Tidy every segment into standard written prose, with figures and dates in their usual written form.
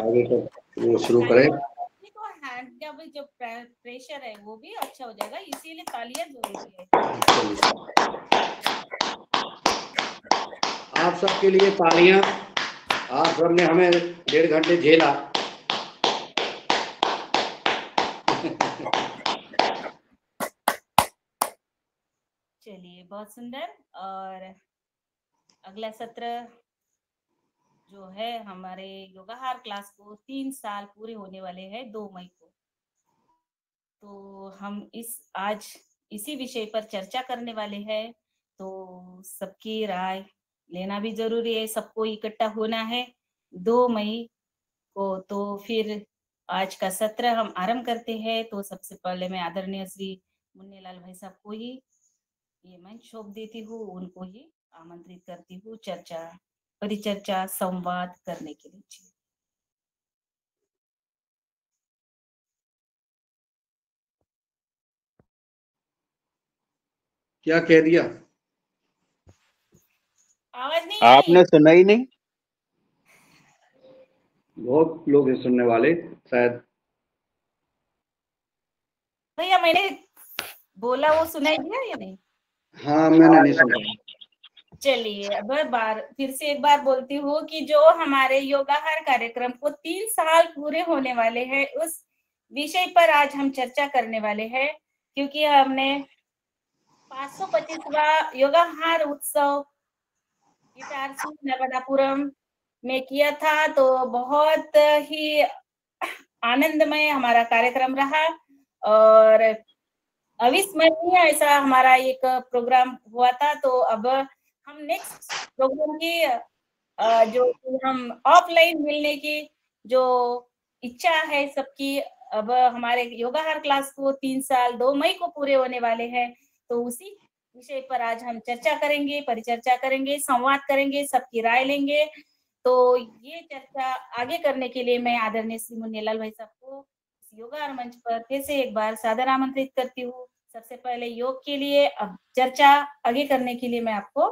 आगे तो वो शुरू करें। तो हैंड का भी जो प्रेशर है वो भी अच्छा हो जाएगा, इसीलिए तालियां जरूरी है। आप सबके लिए तालियां। आप सबने हमें 1.5 घंटे झेला। चलिए, बहुत सुंदर। और अगला सत्र जो है हमारे योगाहार क्लास को 3 साल पूरे होने वाले हैं 2 मई को। तो हम आज इसी विषय पर चर्चा करने वाले हैं। तो सबकी राय लेना भी जरूरी है, सबको इकट्ठा होना है 2 मई को। तो फिर आज का सत्र हम आरंभ करते हैं। तो सबसे पहले मैं आदरणीय श्री मुन्नीलाल भाई साहब को ही ये मंच सौंप देती हूँ, उनको ही आमंत्रित करती हूँ परिचर्चा संवाद करने के लिए। क्या कह दिया? आवाज नहीं आपने सुना ही नहीं? बहुत लोग हैं सुनने वाले शायद। भैया मैंने बोला वो सुनाई दिया या नहीं? हाँ, मैंने नहीं सुना। चलिए, अब फिर से एक बार बोलती हूँ कि जो हमारे योगाहार कार्यक्रम को 3 साल पूरे होने वाले हैं, उस विषय पर आज हम चर्चा करने वाले हैं। क्योंकि हमने 525वां योगाहार उत्सव इटारसी नर्मदापुरम में किया था। तो बहुत ही आनंदमय हमारा कार्यक्रम रहा और अविस्मरणीय ऐसा हमारा एक प्रोग्राम हुआ था। तो अब हम नेक्स्ट प्रोग्राम की जो हम ऑफलाइन मिलने की जो इच्छा है सबकी, अब हमारे योगाहार क्लास को 3 साल 2 मई को पूरे होने वाले हैं। तो उसी विषय पर आज हम चर्चा करेंगे, परिचर्चा करेंगे, संवाद करेंगे, सबकी राय लेंगे। तो ये चर्चा आगे करने के लिए मैं आदरणीय श्री मुन्नीलाल भाई साहब को योगाहार मंच पर फिर से एक बार सादर आमंत्रित करती हूँ। सबसे पहले योग के लिए, अब चर्चा आगे करने के लिए मैं आपको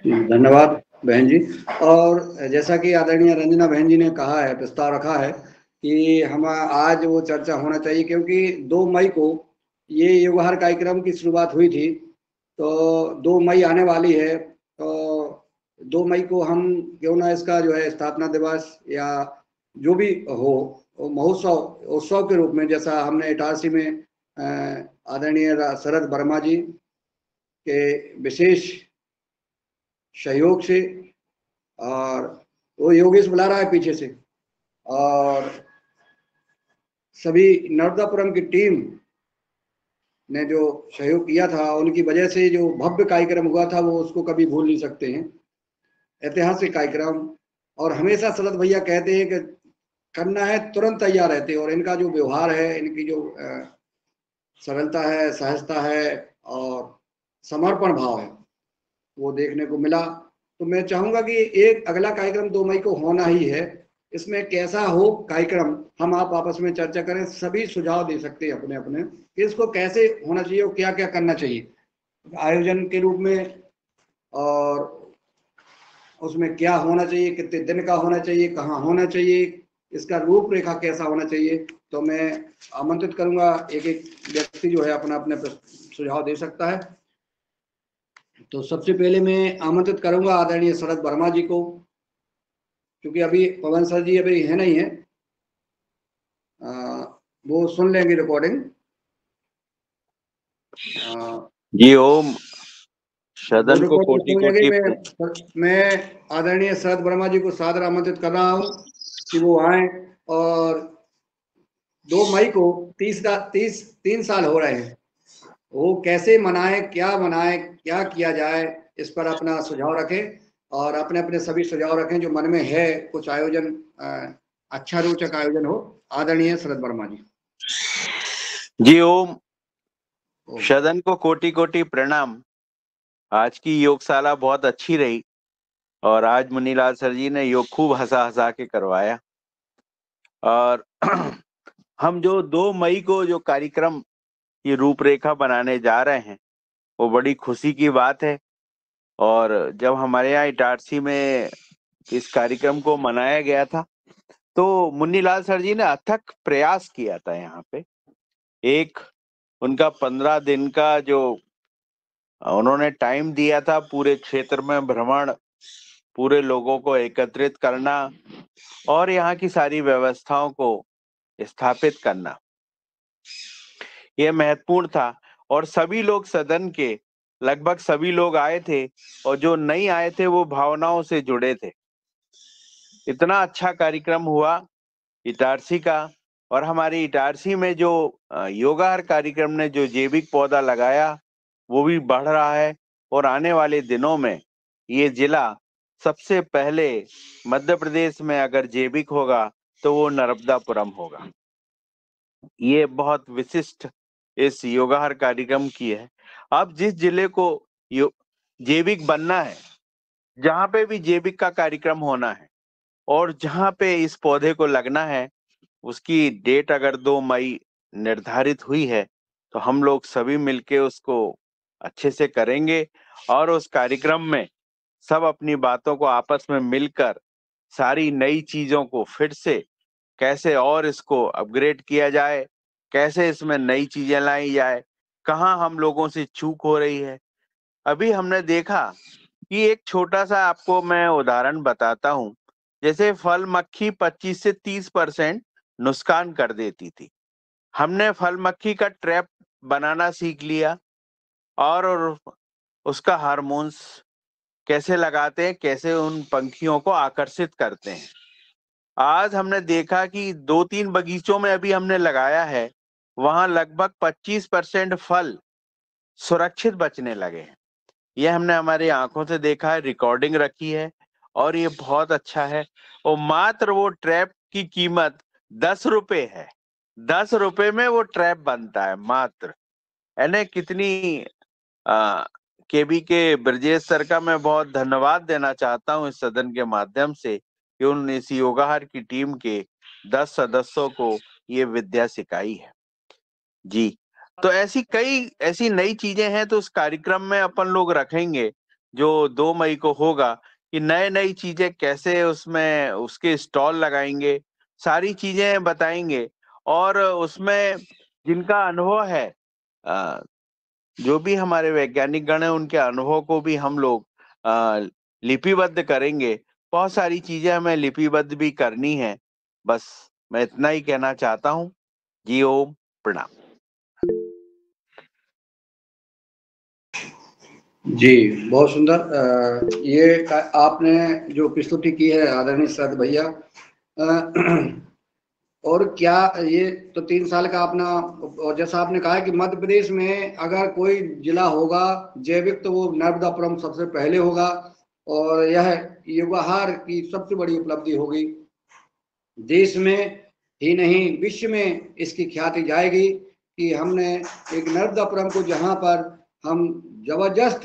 धन्यवाद बहन जी। और जैसा कि आदरणीय रंजना बहन जी ने कहा है, प्रस्ताव रखा है कि हम आज वो चर्चा होना चाहिए, क्योंकि 2 मई को ये योगाहार कार्यक्रम की शुरुआत हुई थी। तो 2 मई आने वाली है, तो 2 मई को हम क्यों ना इसका जो है स्थापना दिवस या जो भी हो महोत्सव उत्सव के रूप में, जैसा हमने इटारसी में आदरणीय शरद वर्मा जी के विशेष सहयोग से, और वो योगेश बुला रहा है पीछे से, और सभी नर्मदापुरम की टीम ने जो सहयोग किया था, उनकी वजह से जो भव्य कार्यक्रम हुआ था वो उसको कभी भूल नहीं सकते हैं। ऐतिहासिक कार्यक्रम, और हमेशा शरद भैया कहते हैं कि करना है तुरंत तैयार रहते हैं। और इनका जो व्यवहार है, इनकी जो सरलता है, सहजता है और समर्पण भाव है, वो देखने को मिला। तो मैं चाहूंगा कि एक अगला कार्यक्रम 2 मई को होना ही है। इसमें कैसा हो कार्यक्रम, हम आप आपस में चर्चा करें, सभी सुझाव दे सकते हैं अपने अपने कि इसको कैसे होना चाहिए और क्या क्या करना चाहिए आयोजन के रूप में, और उसमें क्या होना चाहिए, कितने दिन का होना चाहिए, कहाँ होना चाहिए, इसका रूपरेखा कैसा होना चाहिए। तो मैं आमंत्रित करूंगा, एक एक व्यक्ति जो है अपना अपने सुझाव दे सकता है। तो सबसे पहले मैं आमंत्रित करूंगा आदरणीय शरद वर्मा जी को, क्योंकि अभी पवन सर जी अभी है नहीं है, वो सुन लेंगे रिकॉर्डिंग। जी ओम। सदन को कोटि कोटि। मैं आदरणीय शरद वर्मा जी को सादर आमंत्रित कर रहा हूं कि वो आए। और 2 मई को 3 साल हो रहे हैं, वो कैसे मनाए, क्या किया जाए, इस पर अपना सुझाव रखें और अपने अपने सभी सुझाव रखें जो मन में है। कुछ आयोजन अच्छा रोचक आयोजन हो। आदरणीय शरद वर्मा जी। जी ओम। सदन को कोटि कोटि प्रणाम। आज की योगशाला बहुत अच्छी रही और आज मुन्नीलाल सर जी ने योग खूब हंसा हंसा के करवाया। और हम जो 2 मई को जो कार्यक्रम ये रूपरेखा बनाने जा रहे हैं, वो बड़ी खुशी की बात है। और जब हमारे यहाँ इटारसी में इस कार्यक्रम को मनाया गया था, तो मुन्नीलाल सर जी ने अथक प्रयास किया था यहाँ पे। एक उनका 15 दिन का जो उन्होंने टाइम दिया था, पूरे क्षेत्र में भ्रमण, पूरे लोगों को एकत्रित करना और यहाँ की सारी व्यवस्थाओं को स्थापित करना, यह महत्वपूर्ण था। और सभी लोग सदन के लगभग सभी लोग आए थे, और जो नहीं आए थे वो भावनाओं से जुड़े थे। इतना अच्छा कार्यक्रम हुआ इटारसी का। और हमारी इटारसी में जो योगाहार कार्यक्रम ने जो जैविक पौधा लगाया वो भी बढ़ रहा है, और आने वाले दिनों में ये जिला सबसे पहले मध्य प्रदेश में अगर जैविक होगा तो वो नर्मदापुरम होगा। ये बहुत विशिष्ट इस योगाहार कार्यक्रम की है। अब जिस जिले को जैविक बनना है, जहाँ पे भी जैविक का कार्यक्रम होना है और जहाँ पे इस पौधे को लगना है, उसकी डेट अगर 2 मई निर्धारित हुई है तो हम लोग सभी मिलके उसको अच्छे से करेंगे। और उस कार्यक्रम में सब अपनी बातों को आपस में मिलकर सारी नई चीजों को फिर से कैसे और इसको अपग्रेड किया जाए, कैसे इसमें नई चीजें लाई जाए, कहाँ हम लोगों से चूक हो रही है। अभी हमने देखा कि एक छोटा सा आपको मैं उदाहरण बताता हूँ। जैसे फल मक्खी 25 से 30% नुकसान कर देती थी, हमने फल मक्खी का ट्रैप बनाना सीख लिया और उसका हार्मोन्स कैसे लगाते हैं, कैसे उन पंखियों को आकर्षित करते हैं। आज हमने देखा कि 2-3 बगीचों में अभी हमने लगाया है, वहां लगभग 25% फल सुरक्षित बचने लगे हैं। यह हमने हमारी आंखों से देखा है, रिकॉर्डिंग रखी है, और ये बहुत अच्छा है। और मात्र वो ट्रैप की कीमत 10 रुपए है। 10 रुपए में वो ट्रैप बनता है मात्र। यानी कितनी केबी के ब्रजेश सर का मैं बहुत धन्यवाद देना चाहता हूँ इस सदन के माध्यम से कि उन्होंने इस योगाहार की टीम के 10 सदस्यों को ये विद्या सिखाई है। जी, तो ऐसी नई चीजें हैं, तो उस कार्यक्रम में अपन लोग रखेंगे जो 2 मई को होगा, कि नई चीजें कैसे उसमें उसके स्टॉल लगाएंगे, सारी चीजें बताएंगे। और उसमें जिनका अनुभव है, जो भी हमारे वैज्ञानिक गण हैं, उनके अनुभव को भी हम लोग लिपिबद्ध करेंगे। बहुत सारी चीजें हमें लिपिबद्ध भी करनी है। बस मैं इतना ही कहना चाहता हूँ। जी ओम, प्रणाम। जी, बहुत सुंदर। ये आपने जो प्रस्तुति की है आदरणीय सद भैया, और क्या ये तो 3 साल का अपना, और जैसा आपने कहा कि मध्य प्रदेश में अगर कोई जिला होगा जैविक तो वो नर्मदापुरम सबसे पहले होगा, और यह योगाहार की सबसे बड़ी उपलब्धि होगी। देश में ही नहीं विश्व में इसकी ख्याति जाएगी कि हमने एक नर्मदापुरम को, जहाँ पर हम जबरदस्त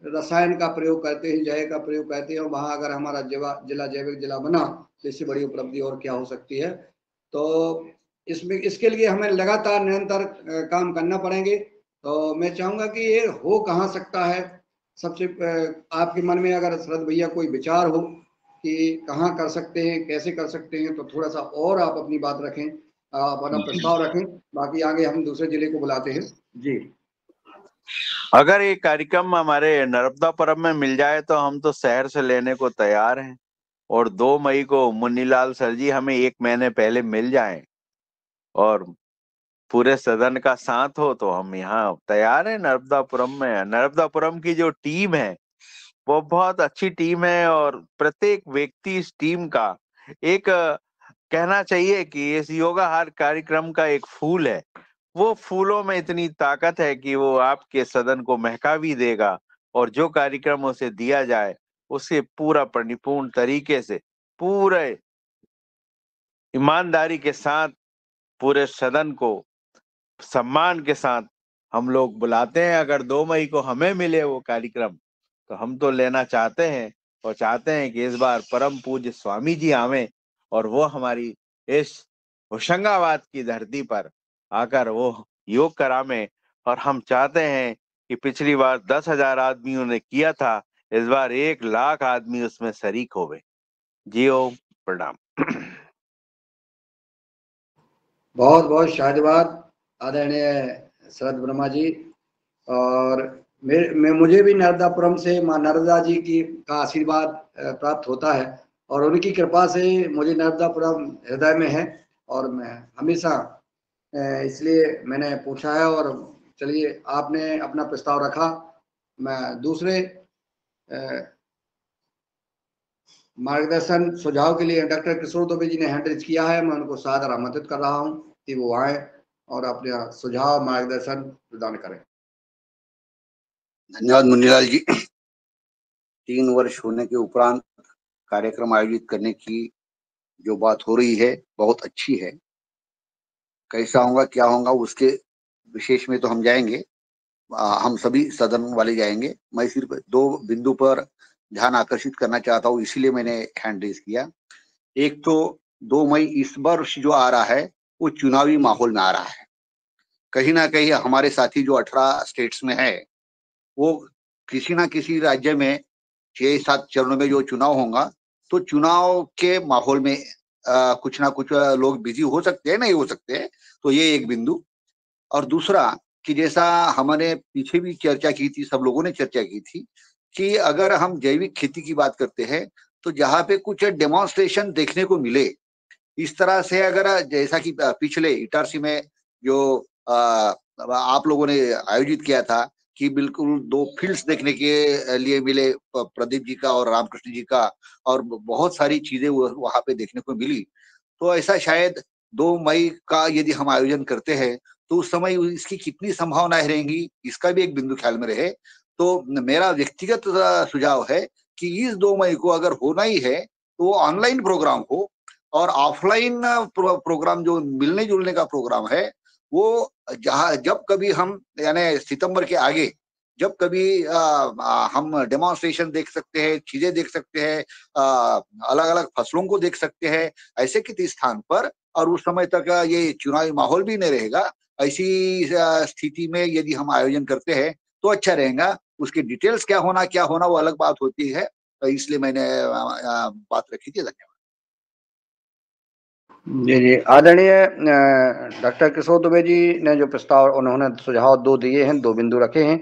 रसायन का प्रयोग करते हैं, जय का प्रयोग करते हैं, और वहाँ अगर हमारा जिला जैविक जिला बना तो इससे बड़ी उपलब्धि और क्या हो सकती है। तो इसमें इसके लिए हमें लगातार निरंतर काम करना पड़ेंगे। तो मैं चाहूँगा कि ये हो कहाँ सकता है। सबसे आपके मन में अगर शरद भैया कोई विचार हो कि कहाँ कर सकते हैं, कैसे कर सकते हैं, तो थोड़ा सा और आप अपनी बात रखें, आप अपना प्रस्ताव रखें। बाकी आगे हम दूसरे जिले को बुलाते हैं। जी, अगर ये कार्यक्रम हमारे नर्मदापुरम में मिल जाए तो हम तो शहर से लेने को तैयार हैं। और 2 मई को मुन्नीलाल सर जी हमें 1 महीने पहले मिल जाएं और पूरे सदन का साथ हो तो हम यहाँ तैयार हैं नर्मदापुरम में। नर्मदापुरम की जो टीम है वो बहुत अच्छी टीम है, और प्रत्येक व्यक्ति इस टीम का एक कहना चाहिए कि इस योगाहार कार्यक्रम का एक फूल है। वो फूलों में इतनी ताकत है कि वो आपके सदन को महका भी देगा, और जो कार्यक्रम उसे दिया जाए उसे पूरा परिपूर्ण तरीके से, पूरे ईमानदारी के साथ, पूरे सदन को सम्मान के साथ हम लोग बुलाते हैं। अगर 2 मई को हमें मिले वो कार्यक्रम तो हम तो लेना चाहते हैं, और चाहते हैं कि इस बार परम पूज्य स्वामी जी आवे और वो हमारी इस होशंगाबाद की धरती पर आकर वो योग करावे। और हम चाहते हैं कि पिछली बार 10,000 आदमियों ने किया था, इस बार 1 लाख आदमी उसमें शरीक होवे। जी ओम, प्रणाम। बहुत बहुत शाहजवाद आदरणीय शरद वर्मा जी। और मुझे भी नर्मदापुरम से माँ नर्मदा जी की का आशीर्वाद प्राप्त होता है और उनकी कृपा से मुझे नर्मदापुरम हृदय में है और मैं हमेशा इसलिए मैंने पूछा है। और चलिए, आपने अपना प्रस्ताव रखा, मैं दूसरे मार्गदर्शन सुझाव के लिए डॉक्टर किशोर दुबे जी ने हैंड रेज किया है, मैं उनको सादर आमंत्रित कर रहा हूं कि वो आए और अपने सुझाव मार्गदर्शन प्रदान करें। धन्यवाद मुन्नीलाल जी। 3 वर्ष होने के उपरांत कार्यक्रम आयोजित करने की जो बात हो रही है बहुत अच्छी है। कैसा होगा क्या होगा उसके विशेष में तो हम जाएंगे, हम सभी सदन वाले जाएंगे। मैं सिर्फ 2 बिंदु पर ध्यान आकर्षित करना चाहता हूँ, इसीलिए मैंने हैंड रेज किया। एक तो 2 मई इस वर्ष जो आ रहा है वो चुनावी माहौल में आ रहा है। कहीं ना कहीं हमारे साथी जो 18 स्टेट्स में है वो किसी ना किसी राज्य में 6-7 चरणों में जो चुनाव होगा तो चुनाव के माहौल में कुछ ना कुछ लोग बिजी हो सकते हैं, नहीं हो सकते हैं। तो ये एक बिंदु। और दूसरा कि जैसा हमने पीछे भी चर्चा की थी, सब लोगों ने चर्चा की थी कि अगर हम जैविक खेती की बात करते हैं तो जहाँ पे कुछ डेमोन्स्ट्रेशन देखने को मिले, इस तरह से अगर जैसा कि पिछले इटारसी में जो आप लोगों ने आयोजित किया था कि बिल्कुल 2 फील्ड्स देखने के लिए मिले, प्रदीप जी का और रामकृष्ण जी का, और बहुत सारी चीजें वहां पे देखने को मिली। तो ऐसा शायद 2 मई का यदि हम आयोजन करते हैं तो उस समय इसकी कितनी संभावनाएं रहेंगी, इसका भी एक बिंदु ख्याल में रहे। तो मेरा व्यक्तिगत सुझाव है कि इस 2 मई को अगर होना ही है तो ऑनलाइन प्रोग्राम हो, और ऑफलाइन प्रोग्राम जो मिलने जुलने का प्रोग्राम है वो जब कभी हम यानी सितंबर के आगे जब कभी हम डेमोन्स्ट्रेशन देख सकते हैं, चीजें देख सकते हैं, अलग अलग फसलों को देख सकते हैं ऐसे किसी स्थान पर, और उस समय तक ये चुनावी माहौल भी नहीं रहेगा, ऐसी स्थिति में यदि हम आयोजन करते हैं तो अच्छा रहेगा। उसके डिटेल्स क्या होना वो अलग बात होती है, तो इसलिए मैंने बात रखी थी। धन्यवाद। जी जी, आदरणीय डॉक्टर किशोर दुबे जी ने जो प्रस्ताव उन्होंने सुझाव 2 दिए हैं, 2 बिंदु रखे हैं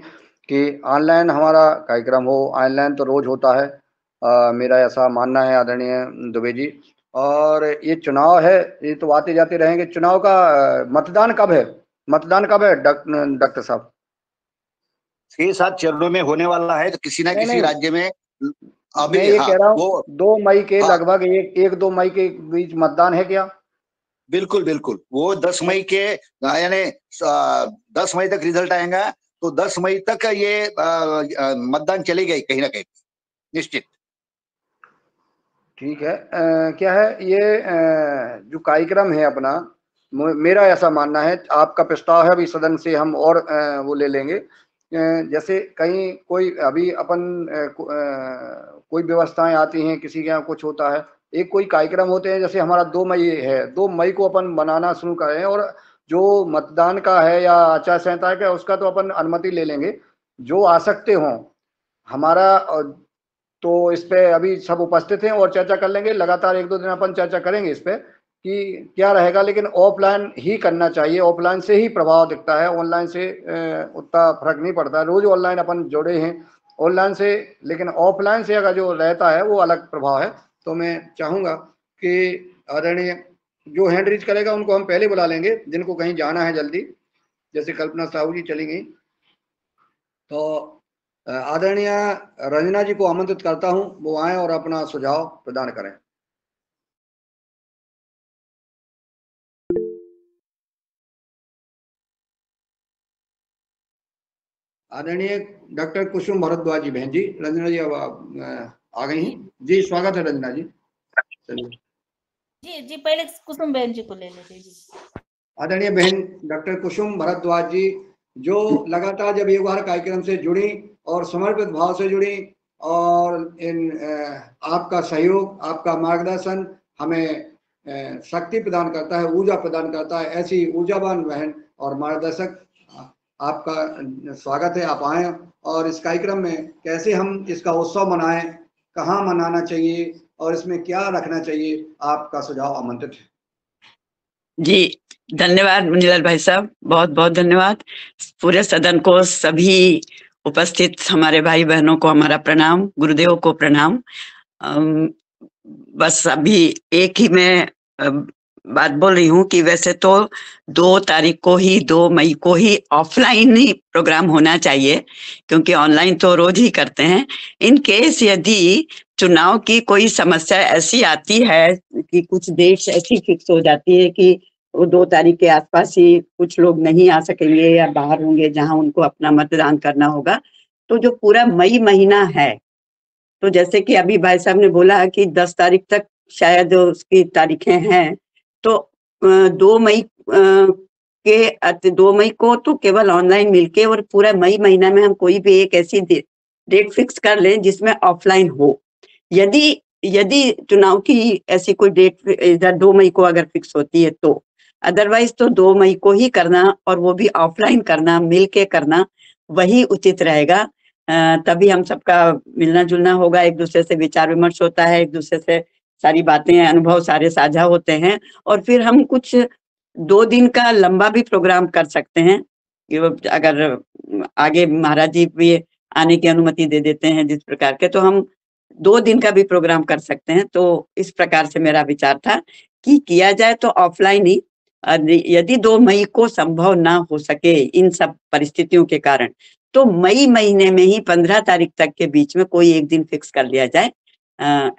कि ऑनलाइन हमारा कार्यक्रम हो। ऑनलाइन तो रोज होता है, मेरा ऐसा मानना है आदरणीय दुबे जी। और ये चुनाव है, ये तो आते जाते रहेंगे। चुनाव का मतदान कब है? मतदान कब है डॉक्टर साहब? 6-7 चरणों में होने वाला है, तो किसी ना किसी राज्य में अभी मैं ये कह रहा हूँ 2 मई के लगभग 1-2 मई के बीच मतदान है क्या? बिल्कुल बिल्कुल, वो 10 मई के यानी 10 मई तक रिजल्ट आएगा, तो 10 मई तक ये मतदान चलेगा कहीं ना कहीं निश्चित। ठीक है। क्या है ये जो कार्यक्रम है अपना, मेरा ऐसा मानना है, आपका प्रस्ताव है अभी सदन से हम और वो ले लेंगे। जैसे कहीं कोई अभी अपन कोई व्यवस्थाएं आती हैं, किसी के यहाँ कुछ होता है, एक कोई कार्यक्रम होते हैं, जैसे हमारा 2 मई है, 2 मई को अपन बनाना शुरू करें, और जो मतदान का है या आचार संहिता का उसका तो अपन अनुमति ले लेंगे। जो आ सकते हों हमारा, तो इस पे अभी सब उपस्थित हैं और चर्चा कर लेंगे। लगातार 1-2 दिन अपन चर्चा करेंगे इस पे कि क्या रहेगा, लेकिन ऑफलाइन ही करना चाहिए। ऑफलाइन से ही प्रभाव दिखता है, ऑनलाइन से उतना फर्क नहीं पड़ता। रोज ऑनलाइन अपन जुड़े हैं ऑनलाइन से, लेकिन ऑफलाइन से अगर जो रहता है वो अलग प्रभाव है। तो मैं चाहूँगा कि आदरणीय जो हैंड रीच करेगा उनको हम पहले बुला लेंगे, जिनको कहीं जाना है जल्दी, जैसे कल्पना साहू जी चली गई। तो आदरणीय रंजना जी को आमंत्रित करता हूं, वो आए और अपना सुझाव प्रदान करें। आदरणीय डॉक्टर कुसुम भारद्वाज जी, बहन जी। रंजना जी अब आ गई हैं जी, स्वागत है रंजना जी। जी जी, पहले कुसुम बहन जी को ले लेते जी। आदरणीय बहन डॉक्टर कुसुम भारद्वाज जी, जो लगातार जब युगहर कार्यक्रम से जुड़ी और समर्पित भाव से जुड़ी, और इन आपका सहयोग, आपका मार्गदर्शन हमें शक्ति प्रदान करता है, ऊर्जा प्रदान करता है। ऐसी ऊर्जावान बहन और मार्गदर्शक, आपका स्वागत है। आप आए और इस कार्यक्रम में कैसे हम इसका उत्सव मनाएं, कहाँ मनाना चाहिए और इसमें क्या रखना चाहिए, आपका सुझाव आमंत्रित है। जी, धन्यवाद मुनीलाल भाई साहब, बहुत बहुत धन्यवाद। पूरे सदन को, सभी उपस्थित हमारे भाई बहनों को हमारा प्रणाम, गुरुदेव को प्रणाम। बस अभी एक ही मैं बात बोल रही हूँ कि वैसे तो 2 तारीख को ही, 2 मई को ही ऑफलाइन ही प्रोग्राम होना चाहिए, क्योंकि ऑनलाइन तो रोज ही करते हैं। इन केस यदि चुनाव की कोई समस्या ऐसी आती है कि कुछ डेट्स ऐसी फिक्स हो जाती है कि वो 2 तारीख के आसपास ही कुछ लोग नहीं आ सकेंगे या बाहर होंगे जहां उनको अपना मतदान करना होगा, तो जो पूरा मई महीना है, तो जैसे कि अभी भाई साहब ने बोला कि 10 तारीख तक शायद उसकी तारीखें हैं, तो 2 मई 2 मई को तो केवल ऑनलाइन मिलके, और पूरा मई महीना में हम कोई भी एक ऐसी डेट फिक्स कर लें जिसमें ऑफलाइन हो। यदि यदि चुनाव की ऐसी कोई डेट इधर 2 मई को अगर फिक्स होती है तो, अदरवाइज तो 2 मई को ही करना, और वो भी ऑफलाइन करना, मिलके करना, वही उचित रहेगा। तभी हम सबका मिलना जुलना होगा, एक दूसरे से विचार विमर्श होता है, एक दूसरे से सारी बातें, अनुभव सारे साझा होते हैं, और फिर हम कुछ 2 दिन का लंबा भी प्रोग्राम कर सकते हैं। अगर आगे महाराज जी भी आने की अनुमति दे देते हैं जिस प्रकार के, तो हम 2 दिन का भी प्रोग्राम कर सकते हैं। तो इस प्रकार से मेरा विचार था कि किया जाए तो ऑफलाइन ही। यदि 2 मई को संभव ना हो सके इन सब परिस्थितियों के कारण, तो मई महीने में ही 15 तारीख तक के बीच में कोई एक दिन फिक्स कर लिया जाए।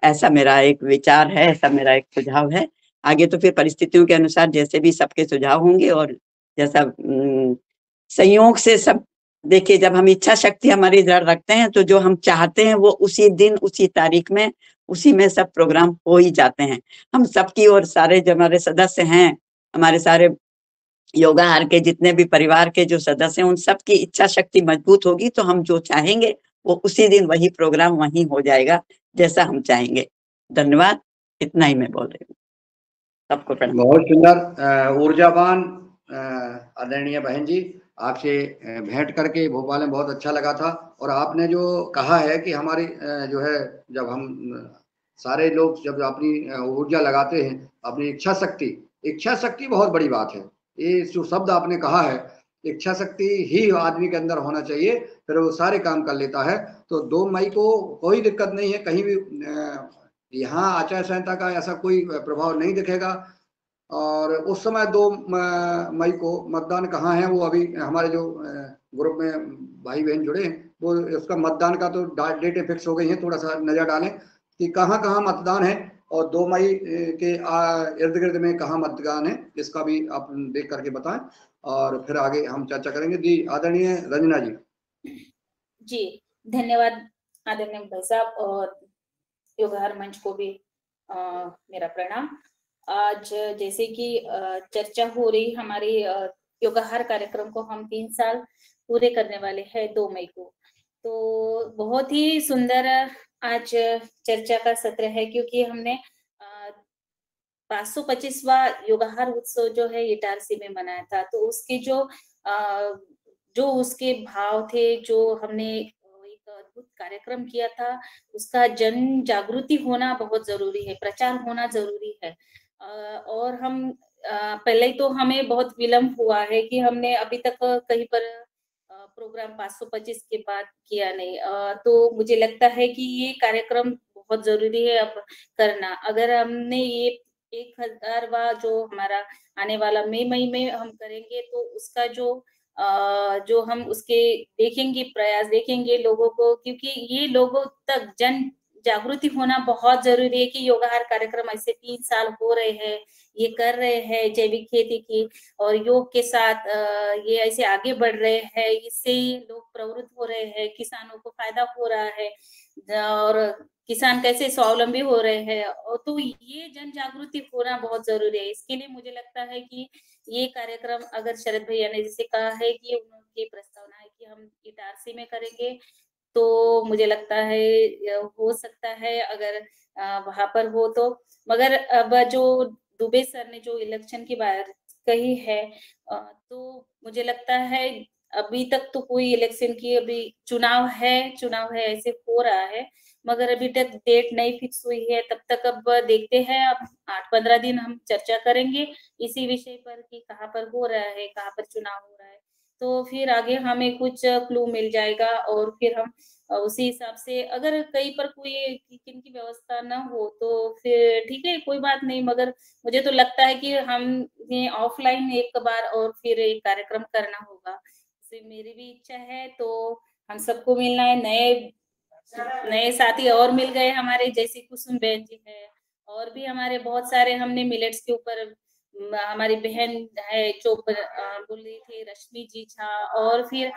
ऐसा मेरा एक विचार है, ऐसा मेरा एक सुझाव है। आगे तो फिर परिस्थितियों के अनुसार जैसे भी सबके सुझाव होंगे, और जैसा संयोग से सब, देखिए जब हम इच्छा शक्ति हमारी दृढ़ रखते हैं तो जो हम चाहते हैं वो उसी दिन, उसी तारीख में, उसी में सब प्रोग्राम हो ही जाते हैं। हम सबकी, और सारे जो हमारे सदस्य हैं, हमारे सारे योगाहार के जितने भी परिवार के जो सदस्य हैं, उन सबकी इच्छा शक्ति मजबूत होगी तो हम जो चाहेंगे वो उसी दिन वही प्रोग्राम वहीं हो जाएगा जैसा हम चाहेंगे। धन्यवाद, इतना ही मैं बोल रही हूँ। सबको प्रणाम। बहुत सुंदर, ऊर्जावान आदरणीय बहन जी, आपसे भेंट करके भोपाल में बहुत अच्छा लगा था। और आपने जो कहा है कि हमारी जो है, जब हम सारे लोग जब अपनी ऊर्जा लगाते हैं, अपनी इच्छा शक्ति बहुत बड़ी बात है। ये जो शब्द आपने कहा है, इच्छा शक्ति ही आदमी के अंदर होना चाहिए, फिर वो सारे काम कर लेता है। तो 2 मई को कोई दिक्कत नहीं है, कहीं भी यहाँ आचार संहिता का ऐसा कोई प्रभाव नहीं दिखेगा। और उस समय 2 मई को मतदान कहाँ है, वो अभी हमारे जो ग्रुप में भाई बहन जुड़े हैं, वो उसका मतदान का तो डेटें फिक्स हो गई हैं। थोड़ा सा नजर डालें कि कहाँ कहाँ मतदान है, और 2 मई के इर्द गिर्द में कहाँ मतदान है, इसका भी आप देख करके बताएं, और फिर आगे हम चर्चा करेंगे। जी आदरणीय रंजना जी। जी धन्यवाद आदरणीय भाई साहब, और योगाहार मंच को भी मेरा प्रणाम। आज जैसे कि चर्चा हो रही हमारी योगाहार कार्यक्रम को, हम 3 साल पूरे करने वाले हैं 2 मई को। तो बहुत ही सुंदर आज चर्चा का सत्र है, क्योंकि हमने 525वां योगाहार उत्सव जो है इटारसी में मनाया था। तो उसके जो उसके भाव थे, जो हमने एक अद्भुत कार्यक्रम किया था, उसका जन जागृति होना बहुत जरूरी है, प्रचार होना जरूरी है। और हम पहले तो हमें बहुत विलम्ब हुआ है कि हमने अभी तक कहीं पर प्रोग्राम 525 के बाद किया नहीं। तो मुझे लगता है कि ये कार्यक्रम बहुत जरूरी है अब करना। अगर हमने ये 1000वां जो हमारा आने वाला मई में हम करेंगे, तो उसका जो हम उसके देखेंगे, प्रयास देखेंगे लोगों को, क्योंकि ये लोगों तक जन जागृति होना बहुत जरूरी है कि योगाहार कार्यक्रम ऐसे 3 साल हो रहे हैं, ये कर रहे हैं जैविक खेती की और योग के साथ ये ऐसे आगे बढ़ रहे हैं, इससे लोग प्रवृत्त हो रहे हैं, किसानों को फायदा हो रहा है, और किसान कैसे स्वावलंबी हो रहे हैं। और तो ये जन जागृति होना बहुत जरूरी है। इसके लिए मुझे लगता है कि ये कार्यक्रम, अगर शरद भैया ने जैसे कहा है कि उनकी प्रस्तावना है कि हम इटारसी में करेंगे, तो मुझे लगता है हो सकता है अगर वहां पर हो तो। मगर अब जो दुबे सर ने जो इलेक्शन की बात कही है, तो मुझे लगता है अभी तक तो कोई इलेक्शन की, अभी चुनाव है ऐसे हो रहा है, मगर अभी तक डेट नहीं फिक्स हुई है। तब तक अब देखते हैं, अब 8-15 दिन हम चर्चा करेंगे इसी विषय पर कि कहाँ पर हो रहा है, कहाँ पर चुनाव हो रहा है। तो फिर आगे हमें कुछ क्लू मिल जाएगा और फिर हम उसी हिसाब से, अगर कहीं पर कोई किचन की व्यवस्था ना हो तो फिर ठीक है, कोई बात नहीं। मगर मुझे तो लगता है कि हमें ऑफलाइन एक बार और फिर एक कार्यक्रम करना होगा। इसलिए मेरी भी इच्छा है, तो हम सबको मिलना है। नए साथी और मिल गए हमारे, जैसे कुसुम बहन जी है, और भी हमारे बहुत सारे, हमने मिलेट्स के ऊपर हमारी बहन है जो बोल रही थी, रश्मि जी झा, और फिर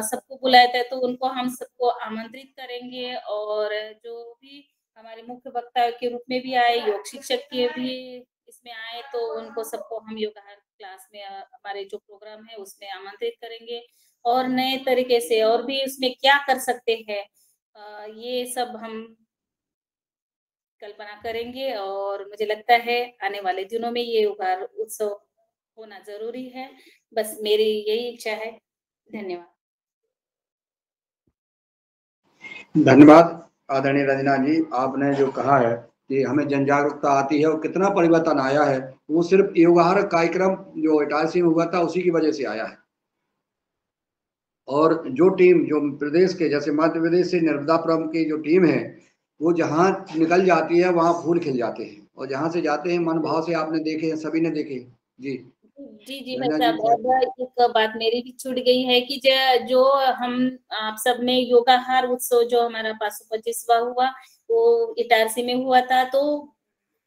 सबको बुलाया था, तो उनको हम सबको आमंत्रित करेंगे। और जो भी हमारे मुख्य वक्ता के रूप में भी आए, योग शिक्षक के भी इसमें आए, तो उनको सबको हम योगा क्लास में हमारे जो प्रोग्राम है उसमें आमंत्रित करेंगे। और नए तरीके से और भी उसमें क्या कर सकते हैं, ये सब हम कल्पना करेंगे। और मुझे लगता है आने वाले दिनों में ये योगा उत्सव होना जरूरी है। बस मेरी यही इच्छा है। धन्यवाद। धन्यवाद आदरणीय रंजना जी, आपने जो कहा है कि हमें जन जागरूकता आती है और कितना परिवर्तन आया है, वो सिर्फ योगाहार कार्यक्रम जो इटारसी में हुआ था उसी की वजह से आया है। और जो टीम जो प्रदेश के, जैसे मध्य प्रदेश से नर्मदापुरम की जो टीम है, वो जहाँ निकल जाती है वहाँ फूल खिल जाते हैं, और जहाँ से जाते हैं मन भाव से, आपने देखे हैं, सभी ने देखे। जी जी भाई रंजना जी, साहब, और एक बात मेरी भी छूट गई है कि जो हम आप सबने योगाहार उत्सव जो हमारा 525वां हुआ, वो इटारसी में हुआ था, तो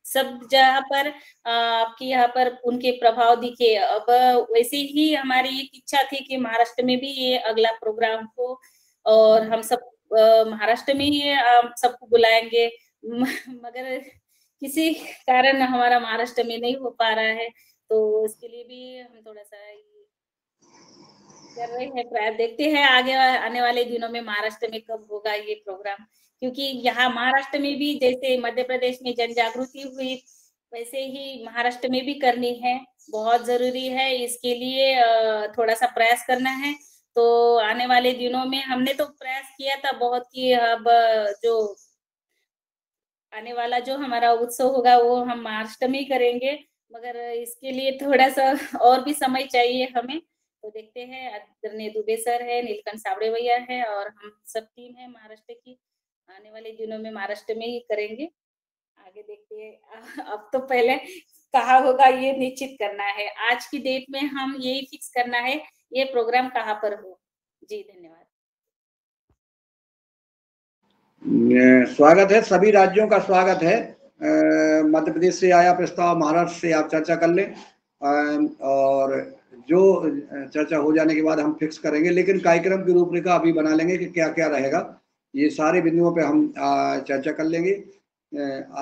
सब जगह पर आपके यहाँ पर उनके प्रभाव दिखे। अब वैसे ही हमारी एक इच्छा थी कि महाराष्ट्र में भी ये अगला प्रोग्राम हो, और हम सब महाराष्ट्र में ही सबको बुलाएंगे। मगर किसी कारण हमारा महाराष्ट्र में नहीं हो पा रहा है, तो इसके लिए भी हम थोड़ा सा कर रहे हैं प्रयास। देखते हैं आगे आने वाले दिनों में महाराष्ट्र में कब होगा ये प्रोग्राम, क्योंकि यहाँ महाराष्ट्र में भी जैसे मध्य प्रदेश में जन जागृति हुई, वैसे ही महाराष्ट्र में भी करनी है, बहुत जरूरी है। इसके लिए थोड़ा सा प्रयास करना है। तो आने वाले दिनों में हमने तो प्रयास किया था बहुत कि अब जो आने वाला जो हमारा उत्सव होगा वो हम महाराष्ट्र में ही करेंगे, मगर इसके लिए थोड़ा सा और भी समय चाहिए हमें। तो देखते हैं, आदरणीय दुबे सर है, नीलकंठ सावड़े भैया है, और हम सब टीम है महाराष्ट्र की, आने वाले दिनों में महाराष्ट्र में ही करेंगे। आगे देखते हैं। अब तो पहले कहाँ होगा ये निश्चित करना है, आज की डेट में हम यही फिक्स करना है ये प्रोग्राम कहाँ पर हो। जी धन्यवाद। स्वागत है, सभी राज्यों का स्वागत है। मध्य प्रदेश से आया प्रस्ताव, महाराष्ट्र से आप चर्चा कर लें, और जो चर्चा हो जाने के बाद हम फिक्स करेंगे, लेकिन कार्यक्रम की रूपरेखा अभी बना लेंगे कि क्या क्या रहेगा। ये सारे बिंदुओं पे हम चर्चा कर लेंगे।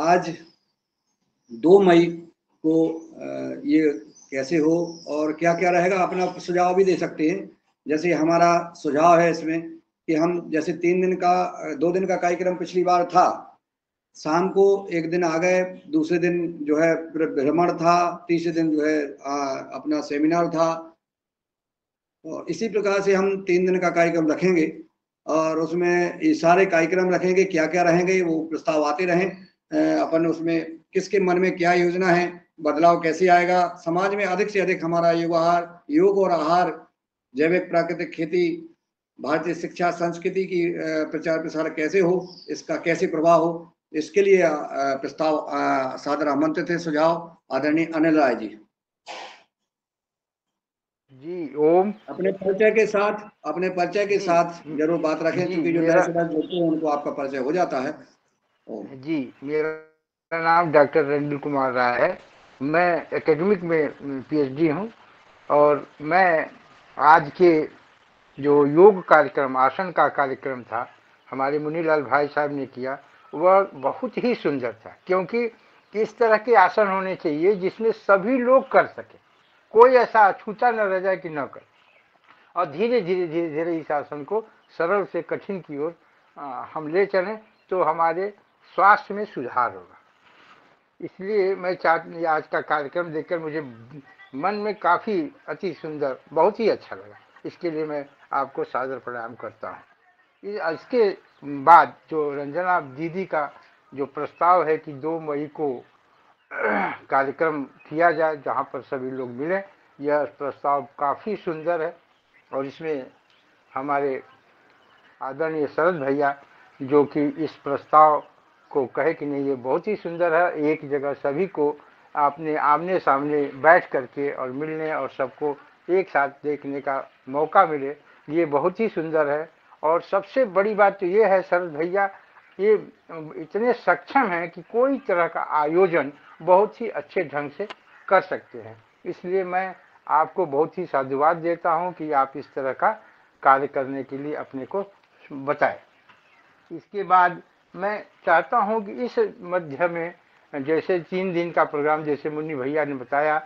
आज 2 मई को ये कैसे हो और क्या क्या रहेगा, अपना सुझाव भी दे सकते हैं। जैसे हमारा सुझाव है इसमें कि हम जैसे 2 दिन का कार्यक्रम पिछली बार था, शाम को एक दिन आ गए, दूसरे दिन जो है भ्रमण था, तीसरे दिन जो है अपना सेमिनार था। तो इसी प्रकार से हम 3 दिन का कार्यक्रम रखेंगे, और उसमें ये सारे कार्यक्रम रखेंगे, क्या क्या रहेंगे वो प्रस्ताव आते रहें। अपन उसमें किसके मन में क्या योजना है, बदलाव कैसे आएगा, समाज में अधिक से अधिक हमारा योग और आहार, जैविक प्राकृतिक खेती, भारतीय शिक्षा संस्कृति की प्रचार प्रसार कैसे हो, इसका कैसे प्रभाव हो, इसके लिए प्रस्ताव सादर आमंत्रित है। सुझाव आदरणीय अनिल राय जी। जी ओम। अपने परिचय के साथ जरूर बात रखें, क्योंकि जो नए सदस्य होते हैं उनको आपका परिचय हो जाता है। जी, मेरा नाम डॉक्टर रणबीर कुमार राय है। मैं एकेडमिक में पीएचडी हूँ, और मैं आज के जो योग कार्यक्रम, आसन का कार्यक्रम था, हमारे मुनीलाल भाई साहब ने किया, वह बहुत ही सुंदर था। क्योंकि इस तरह के आसन होने चाहिए जिसमें सभी लोग कर सके, कोई ऐसा अछूता न रह जाए कि न करे, और धीरे धीरे धीरे धीरे इस आसन को सरल से कठिन की ओर हम ले चलें, तो हमारे स्वास्थ्य में सुधार होगा। इसलिए मैं आज का कार्यक्रम देखकर मुझे मन में काफ़ी अति सुंदर, बहुत ही अच्छा लगा। इसके लिए मैं आपको सादर प्रणाम करता हूँ। इसके बाद जो रंजना दीदी का जो प्रस्ताव है कि 2 मई को कार्यक्रम किया जाए जहां पर सभी लोग मिले, यह प्रस्ताव काफ़ी सुंदर है और इसमें हमारे आदरणीय शरद भैया जो कि इस प्रस्ताव को कहे कि नहीं ये बहुत ही सुंदर है, एक जगह सभी को आपने आमने सामने बैठ करके और मिलने और सबको एक साथ देखने का मौका मिले, ये बहुत ही सुंदर है। और सबसे बड़ी बात तो ये है शरद भैया, ये इतने सक्षम हैं कि कोई तरह का आयोजन बहुत ही अच्छे ढंग से कर सकते हैं। इसलिए मैं आपको बहुत ही साधुवाद देता हूं कि आप इस तरह का कार्य करने के लिए अपने को बताएं। इसके बाद मैं चाहता हूं कि इस मध्य में जैसे 3 दिन का प्रोग्राम जैसे मुन्नी भैया ने बताया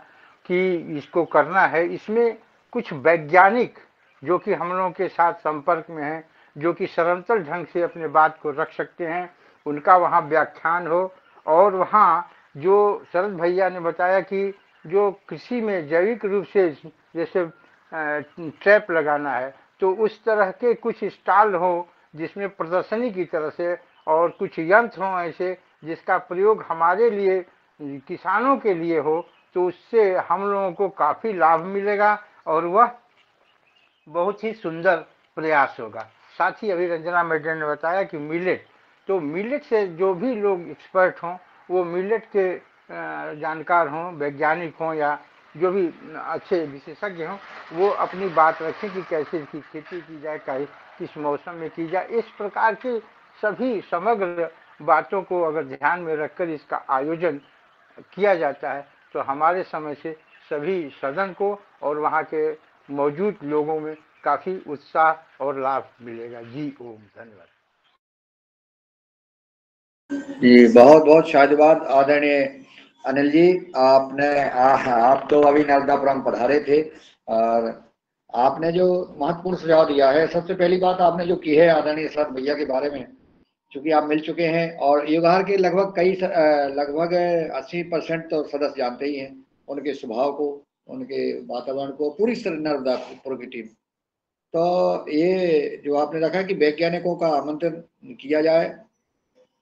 कि इसको करना है, इसमें कुछ वैज्ञानिक जो कि हम लोगों के साथ संपर्क में हैं, जो कि सरलतल ढंग से अपने बात को रख सकते हैं, उनका वहाँ व्याख्यान हो। और वहाँ जो शरद भैया ने बताया कि जो कृषि में जैविक रूप से जैसे ट्रैप लगाना है, तो उस तरह के कुछ स्टॉल हो जिसमें प्रदर्शनी की तरह से, और कुछ यंत्र हों ऐसे जिसका प्रयोग हमारे लिए किसानों के लिए हो, तो उससे हम लोगों को काफ़ी लाभ मिलेगा और वह बहुत ही सुंदर प्रयास होगा। साथ ही अभी रंजना मैडम ने बताया कि मिलेट, तो मिलेट से जो भी लोग एक्सपर्ट हों, वो मिलेट के जानकार हों, वैज्ञानिक हों या जो भी अच्छे विशेषज्ञ हों, वो अपनी बात रखें कि कैसे इसकी खेती की जाए, किस मौसम में की जाए। इस प्रकार की सभी समग्र बातों को अगर ध्यान में रखकर इसका आयोजन किया जाता है तो हमारे समय से सभी सदन को और वहाँ के मौजूद लोगों में काफी उत्साह और लाभ मिलेगा। जी ओम, धन्यवाद। जी बहुत बहुत शादीबाद आदरणीय अनिल जी, आप तो अभी नर्मदापुरम पधारे थे और आपने जो महत्वपूर्ण सुझाव दिया है, सबसे पहली बात आपने जो की है आदरणीय शरद भैया के बारे में, चूंकि आप मिल चुके हैं और युगहर के लगभग 80% तो सदस्य जानते ही हैं उनके स्वभाव को, उनके वातावरण को, पूरी नर्मदापुर की टीम। तो ये जो आपने रखा कि वैज्ञानिकों का आमंत्रण किया जाए,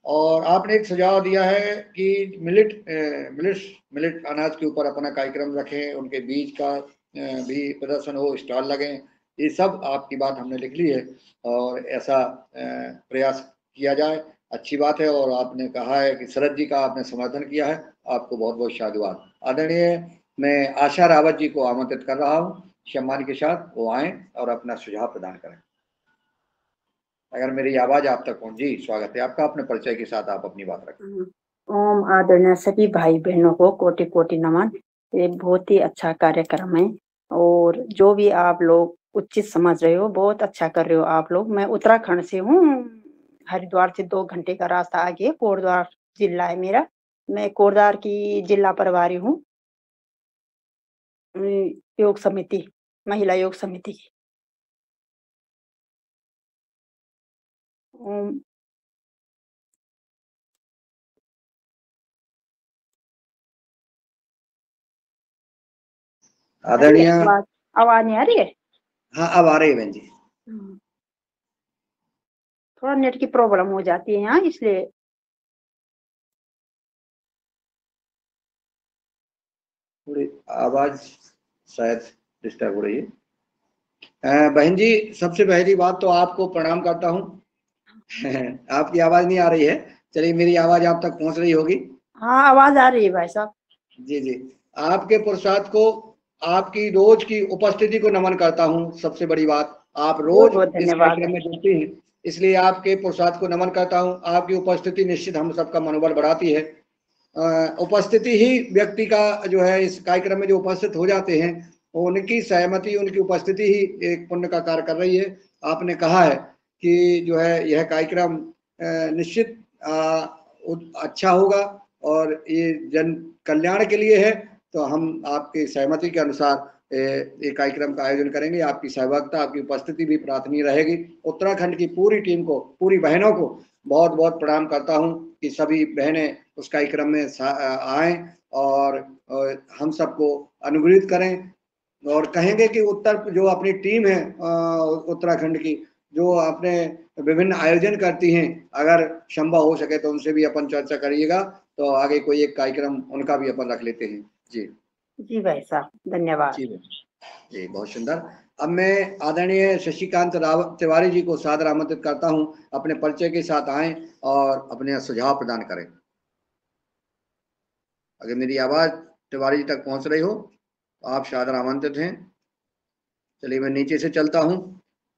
और आपने एक सुझाव दिया है कि मिलेट अनाज के ऊपर अपना कार्यक्रम रखें, उनके बीज का भी प्रदर्शन हो, स्टॉल लगें, ये सब आपकी बात हमने लिख ली है और ऐसा प्रयास किया जाए, अच्छी बात है। और आपने कहा है कि शरद जी का आपने समर्थन किया है, आपको बहुत बहुत साधुवाद। आदरणीय मैं आशा रावत जी को आमंत्रित कर रहा हूँ, सम्मान के साथ वो आए और अपना सुझाव प्रदान करें। अगर मेरी आवाज आप तक पहुंच, जी स्वागत है आपका, अपने परिचय के साथ आप अपनी बात रखें। ओम आदरणीय सभी भाई बहनों को कोटि कोटि नमन। ये बहुत ही अच्छा कार्यक्रम है और जो भी आप लोग उचित समझ रहे हो, बहुत अच्छा कर रहे हो आप लोग। मैं उत्तराखंड से हूँ, हरिद्वार से 2 घंटे का रास्ता आगे कोटद्वार जिला है मेरा। मैं कोटद्वार की जिला प्रभारी हूँ, योग समिति, महिला योग समिति की। आदरणीय आवाज नहीं आ रही है? हाँ अब आ रही है बहन जी। थोड़ा नेट की प्रॉब्लम हो जाती है यहाँ, इसलिए थोड़ी आवाज शायद डिस्टर्ब हो रही है। बहन जी सबसे पहली बात तो आपको प्रणाम करता हूँ। आपकी आवाज नहीं आ रही है, चलिए मेरी आवाज आप तक पहुंच रही होगी। हाँ आवाज आ रही है भाई साहब। जी जी, आपके पुरुषार्थ को, आपकी रोज की उपस्थिति को नमन करता हूँ। सबसे बड़ी बात, आप रोज इस कार्यक्रम में जुड़ती हैं, इसलिए आपके पुरुषार्थ को नमन करता हूँ। आपकी उपस्थिति निश्चित हम सबका मनोबल बढ़ाती है। उपस्थिति ही व्यक्ति का जो है, इस कार्यक्रम में जो उपस्थित हो जाते हैं उनकी सहमति, उनकी उपस्थिति ही एक पुण्य का कार्य कर रही है। आपने कहा है कि जो है यह कार्यक्रम निश्चित अच्छा होगा और ये जन कल्याण के लिए है, तो हम आपकी सहमति के अनुसार ये कार्यक्रम का आयोजन करेंगे। आपकी सहभागिता, आपकी उपस्थिति भी प्रार्थनीय रहेगी। उत्तराखंड की पूरी टीम को, पूरी बहनों को बहुत बहुत प्रणाम करता हूँ कि सभी बहनें उस कार्यक्रम में आए और हम सबको अनुग्रहित करें। और कहेंगे कि उत्तर जो अपनी टीम है उत्तराखंड की, जो अपने विभिन्न आयोजन करती हैं, अगर संभव हो सके तो उनसे भी अपन चर्चा करिएगा, तो आगे कोई एक कार्यक्रम उनका भी अपन रख लेते हैं। जी जी भाई साहब, धन्यवाद। जी बहुत सुंदर। अब मैं आदरणीय शशिकांत तिवारी जी को सादर आमंत्रित करता हूं, अपने परिचय के साथ आएं और अपने सुझाव प्रदान करें। अगर मेरी आवाज तिवारी जी तक पहुंच रही हो तो आप सादर आमंत्रित हैं। चलिए मैं नीचे से चलता हूं।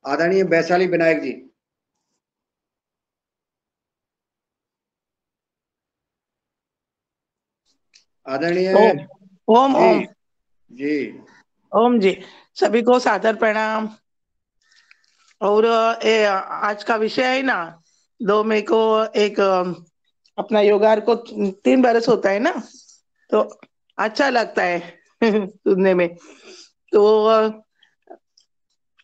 आदरणीय वैशाली विनायक जी। आदरणीय ओम ओम जी ओम जी, सभी को सादर प्रणाम। और आज का विषय है ना, 2 मई को एक अपना योगार को 3 बरस होता है ना, तो अच्छा लगता है सुनने में। तो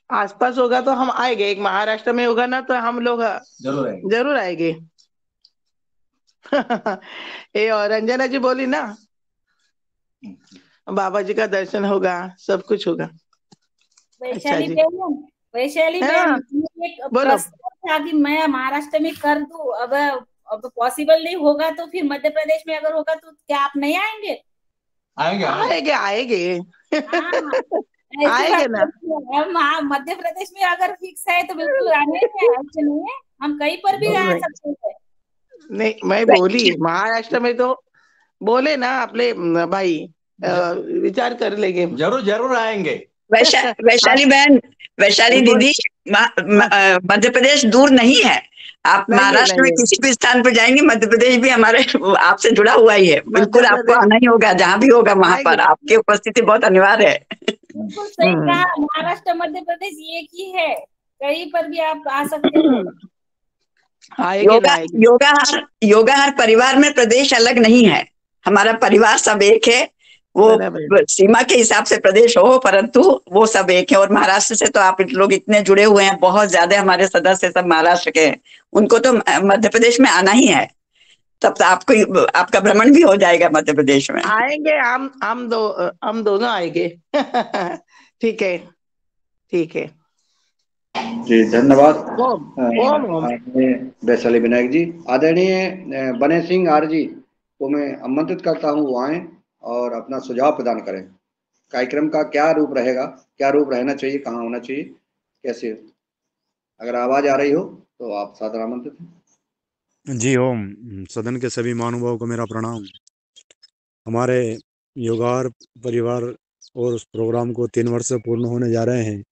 आसपास होगा तो हम आएंगे, एक महाराष्ट्र में होगा ना तो हम लोग जरूर आएंगे। ये और रंजना जी बोली ना, बाबा जी का दर्शन होगा, सब कुछ होगा। वैशाली बहन, वैशाली बहन, एक प्रस्ताव था कि मैं महाराष्ट्र में कर दूं। अब पॉसिबल नहीं होगा तो फिर मध्य प्रदेश में अगर होगा तो क्या आप नहीं आएंगे? आएंगे आएंगे आएंगे आएंगे ना। मध्य प्रदेश में अगर फिक्स है तो बिल्कुल आने हैं, ऐसे नहीं है, हम कहीं पर भी आ सकते हैं। नहीं, मैं बोली महाराष्ट्र में तो बोले ना अपने भाई, विचार कर लेंगे, जरूर आएंगे। वैशाली बहन, वैशाली दीदी, मध्य प्रदेश दूर नहीं है। आप महाराष्ट्र में किसी भी स्थान पर जाएंगे, मध्य प्रदेश भी हमारे आपसे जुड़ा हुआ ही है। बिल्कुल आपको आना ही होगा, जहाँ भी होगा वहां पर आपकी उपस्थिति बहुत अनिवार्य है। बिल्कुल सही कहा, महाराष्ट्र मध्य प्रदेश एक ही है, कहीं पर भी आप आ सकते हैं। योगा हर परिवार में प्रदेश अलग नहीं है, हमारा परिवार सब एक है। वो सीमा के हिसाब से प्रदेश हो, परंतु वो सब एक है। और महाराष्ट्र से तो आप लोग इतने जुड़े हुए हैं, बहुत ज्यादा हमारे सदस्य सब महाराष्ट्र के हैं, उनको तो मध्य प्रदेश में आना ही है, तब तो आपको आपका भ्रमण भी हो जाएगा मध्य प्रदेश में। आएंगे हम दोनों आएंगे। ठीक है जी, धन्यवाद वैशाली विनायक जी। आदरणीय बने सिंह आर जी को मैं आमंत्रित करता हूँ, वो आए और अपना सुझाव प्रदान करें। कार्यक्रम का क्या रूप रहेगा, क्या रूप रहना चाहिए, कहाँ होना चाहिए, कैसे? अगर आवाज आ रही हो तो आप सादर आमंत्रित हैं। जी ओम, सदन के सभी महानुभावों को मेरा प्रणाम। हमारे योगार परिवार और उस प्रोग्राम को 3 वर्ष पूर्ण होने जा रहे हैं।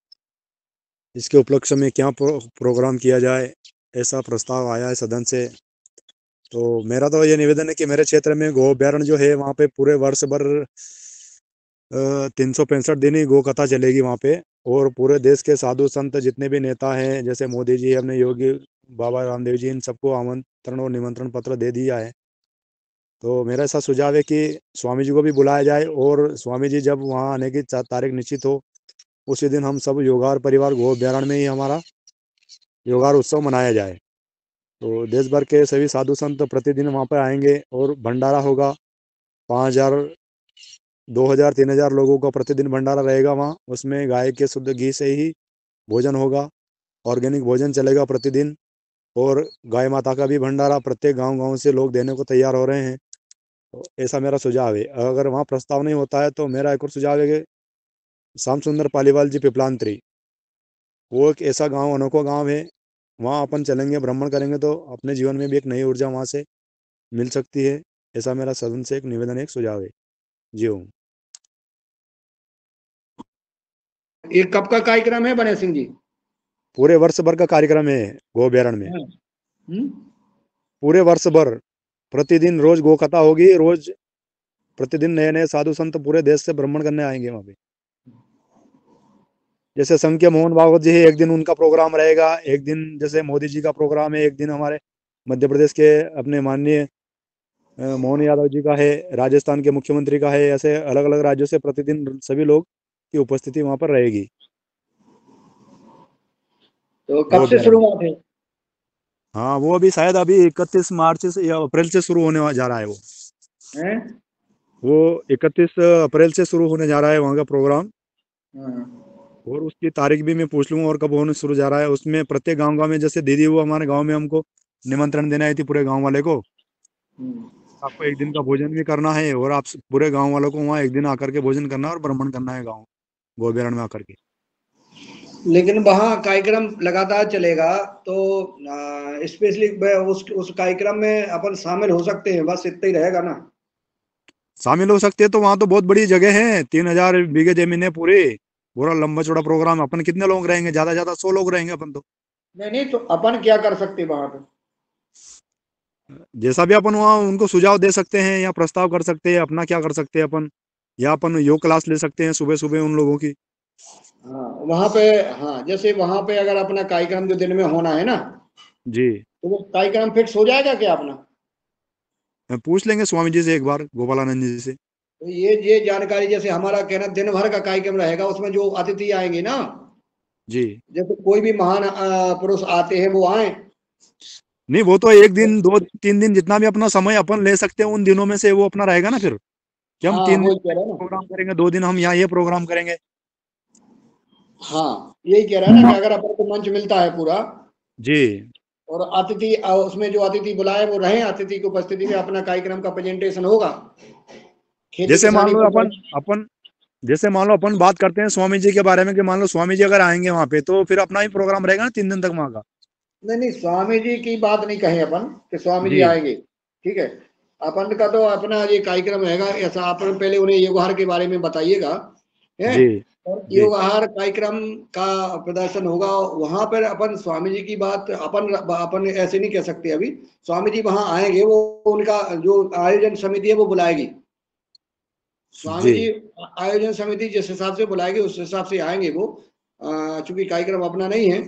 इसके उपलक्ष्य में क्या प्रोग्राम किया जाए, ऐसा प्रस्ताव आया है सदन से। तो मेरा तो ये निवेदन है कि मेरे क्षेत्र में गो अभ्यारण्य जो है वहाँ पे पूरे वर्ष भर 365 दिन ही गो कथा चलेगी वहाँ पे। और पूरे देश के साधु संत जितने भी नेता हैं, जैसे मोदी जी, अपने योगी बाबा रामदेव जी, इन सबको आमंत्रण और निमंत्रण पत्र दे दिया है। तो मेरा ऐसा सुझाव है कि स्वामी जी को भी बुलाया जाए, और स्वामी जी जब वहाँ आने की तारीख निश्चित हो उसी दिन हम सब योगार परिवार गो अभ्यारण्य में ही हमारा योगार उत्सव मनाया जाए। तो देश भर के सभी साधु संत प्रतिदिन वहाँ पर आएंगे और भंडारा होगा। 5000 2000 3000 लोगों का प्रतिदिन भंडारा रहेगा वहाँ। उसमें गाय के शुद्ध घी से ही भोजन होगा, ऑर्गेनिक भोजन चलेगा प्रतिदिन। और गाय माता का भी भंडारा प्रत्येक गांव से लोग देने को तैयार हो रहे हैं। तो ऐसा मेरा सुझाव है। अगर वहाँ प्रस्ताव नहीं होता है तो मेरा एक और सुझाव है कि श्याम सुंदर पालीवाल जी पिपलांतरी, वो एक ऐसा गाँव, अनोखा गाँव है, वहाँ अपन चलेंगे, भ्रमण करेंगे तो अपने जीवन में भी एक नई ऊर्जा वहाँ से मिल सकती है। ऐसा मेरा सदन से एक निवेदन, एक सुझाव है। जी ओम। ये कब का कार्यक्रम है बने सिंह जी? पूरे वर्ष भर का कार्यक्रम है गो अभ्यारण्य में। पूरे वर्ष भर प्रतिदिन रोज गो कथा होगी, रोज प्रतिदिन नए नए साधु संत पूरे देश से भ्रमण करने आएंगे वहाँ पे। जैसे संख्य मोहन भागवत जी है, एक दिन उनका प्रोग्राम रहेगा, एक दिन जैसे मोदी जी का प्रोग्राम है, एक दिन हमारे मध्य प्रदेश के अपने माननीय मोहन यादव जी का है, राजस्थान के मुख्यमंत्री का है। ऐसे अलग अलग राज्यों से प्रतिदिन सभी लोग की उपस्थिति वहां पर रहेगी। तो कब से शुरुआत है? हाँ, वो अभी शायद अभी 31 मार्च से या अप्रैल से शुरू होने जा रहा है। वो 31 अप्रैल से शुरू होने जा रहा है वहाँ का प्रोग्राम। और उसकी तारीख भी मैं पूछ लूंगा और कब होने शुरू जा रहा है। उसमें प्रत्येक गांव में जैसे दीदी वो हमारे गांव में हमको निमंत्रण देने आई थी पूरे गांव वाले को। आपको एक दिन का भोजन भी करना है और आप पूरे गांव वालों को वहाँ एक दिन आकर के भोजन करना है और भ्रमण करना है गाँव गोबेरण में आकर के। लेकिन वहाँ कार्यक्रम लगातार चलेगा तो स्पेशली उस कार्यक्रम में अपन शामिल हो सकते हैं, बस इतना ही रहेगा ना। शामिल हो सकते हैं तो वहाँ तो बहुत बड़ी जगह है, 3000 बीघे जमीन है पूरी, पूरा लंबा चौड़ा प्रोग्राम। अपन कितने लोग रहेंगे? ज्यादा ज्यादा 100 लोग रहेंगे अपन तो। नहीं तो अपन क्या कर सकते वहां पे? जैसा भी अपन वहाँ उनको सुझाव दे सकते हैं या प्रस्ताव कर सकते हैं, अपना क्या कर सकते हैं अपन, या अपन योग क्लास ले सकते हैं सुबह सुबह उन लोगों की। हाँ वहां पे, हाँ जैसे वहां पे अगर अपना कार्यक्रम जो दिन में होना है ना, जी तो वो कार्यक्रम फिक्स हो जाएगा क्या अपना? पूछ लेंगे स्वामी जी से एक बार, गोपालानंद जी से। तो ये जानकारी, जैसे हमारा कहना दिन भर का कार्यक्रम रहेगा, उसमें जो अतिथि आएंगे ना, जी जैसे कोई भी महान पुरुष आते हैं वो आए। नहीं, वो तो 1 दिन 2 3 दिन जितना भी अपना समय अपन ले सकते हैं उन दिनों में से वो अपना रहेगा ना फिर, कि हम हाँ 3 वो दिन कह रहा है ना। प्रोग्राम करेंगे, 2 दिन हम यहाँ ये प्रोग्राम करेंगे। हाँ यही कह रहा है ना कि अगर अपन को मंच मिलता है पूरा, जी और अतिथि उसमें जो अतिथि बुलाए वो रहे, अतिथि की उपस्थिति में अपना कार्यक्रम का प्रेजेंटेशन होगा। खेती जैसे मान किसानी लो पर अपन जैसे मान लो अपन बात करते हैं स्वामी जी के बारे में कि मान लो स्वामी जी अगर आएंगे वहां पे तो फिर अपना ही प्रोग्राम रहेगा ना 3 दिन तक वहां का। नहीं स्वामी जी की बात नहीं कहे अपन कि स्वामी जी जी आएंगे, ठीक है। अपन का तो अपना ये कार्यक्रम रहेगा ऐसा। अपन पहले उन्हें योगाहार के बारे में बताइएगा, है। जी और जी योगाहार कार्यक्रम का प्रदर्शन होगा वहां पर। अपन स्वामी जी की बात अपन ऐसे नहीं कह सकते अभी। स्वामी जी वहां आएंगे, वो उनका जो आयोजन समिति है वो बुलाएगी। स्वामी जी जी आयोजन समिति जिस हिसाब से बुलाएगी उस हिसाब से आएंगे वो। चूंकि कार्यक्रम अपना नहीं है,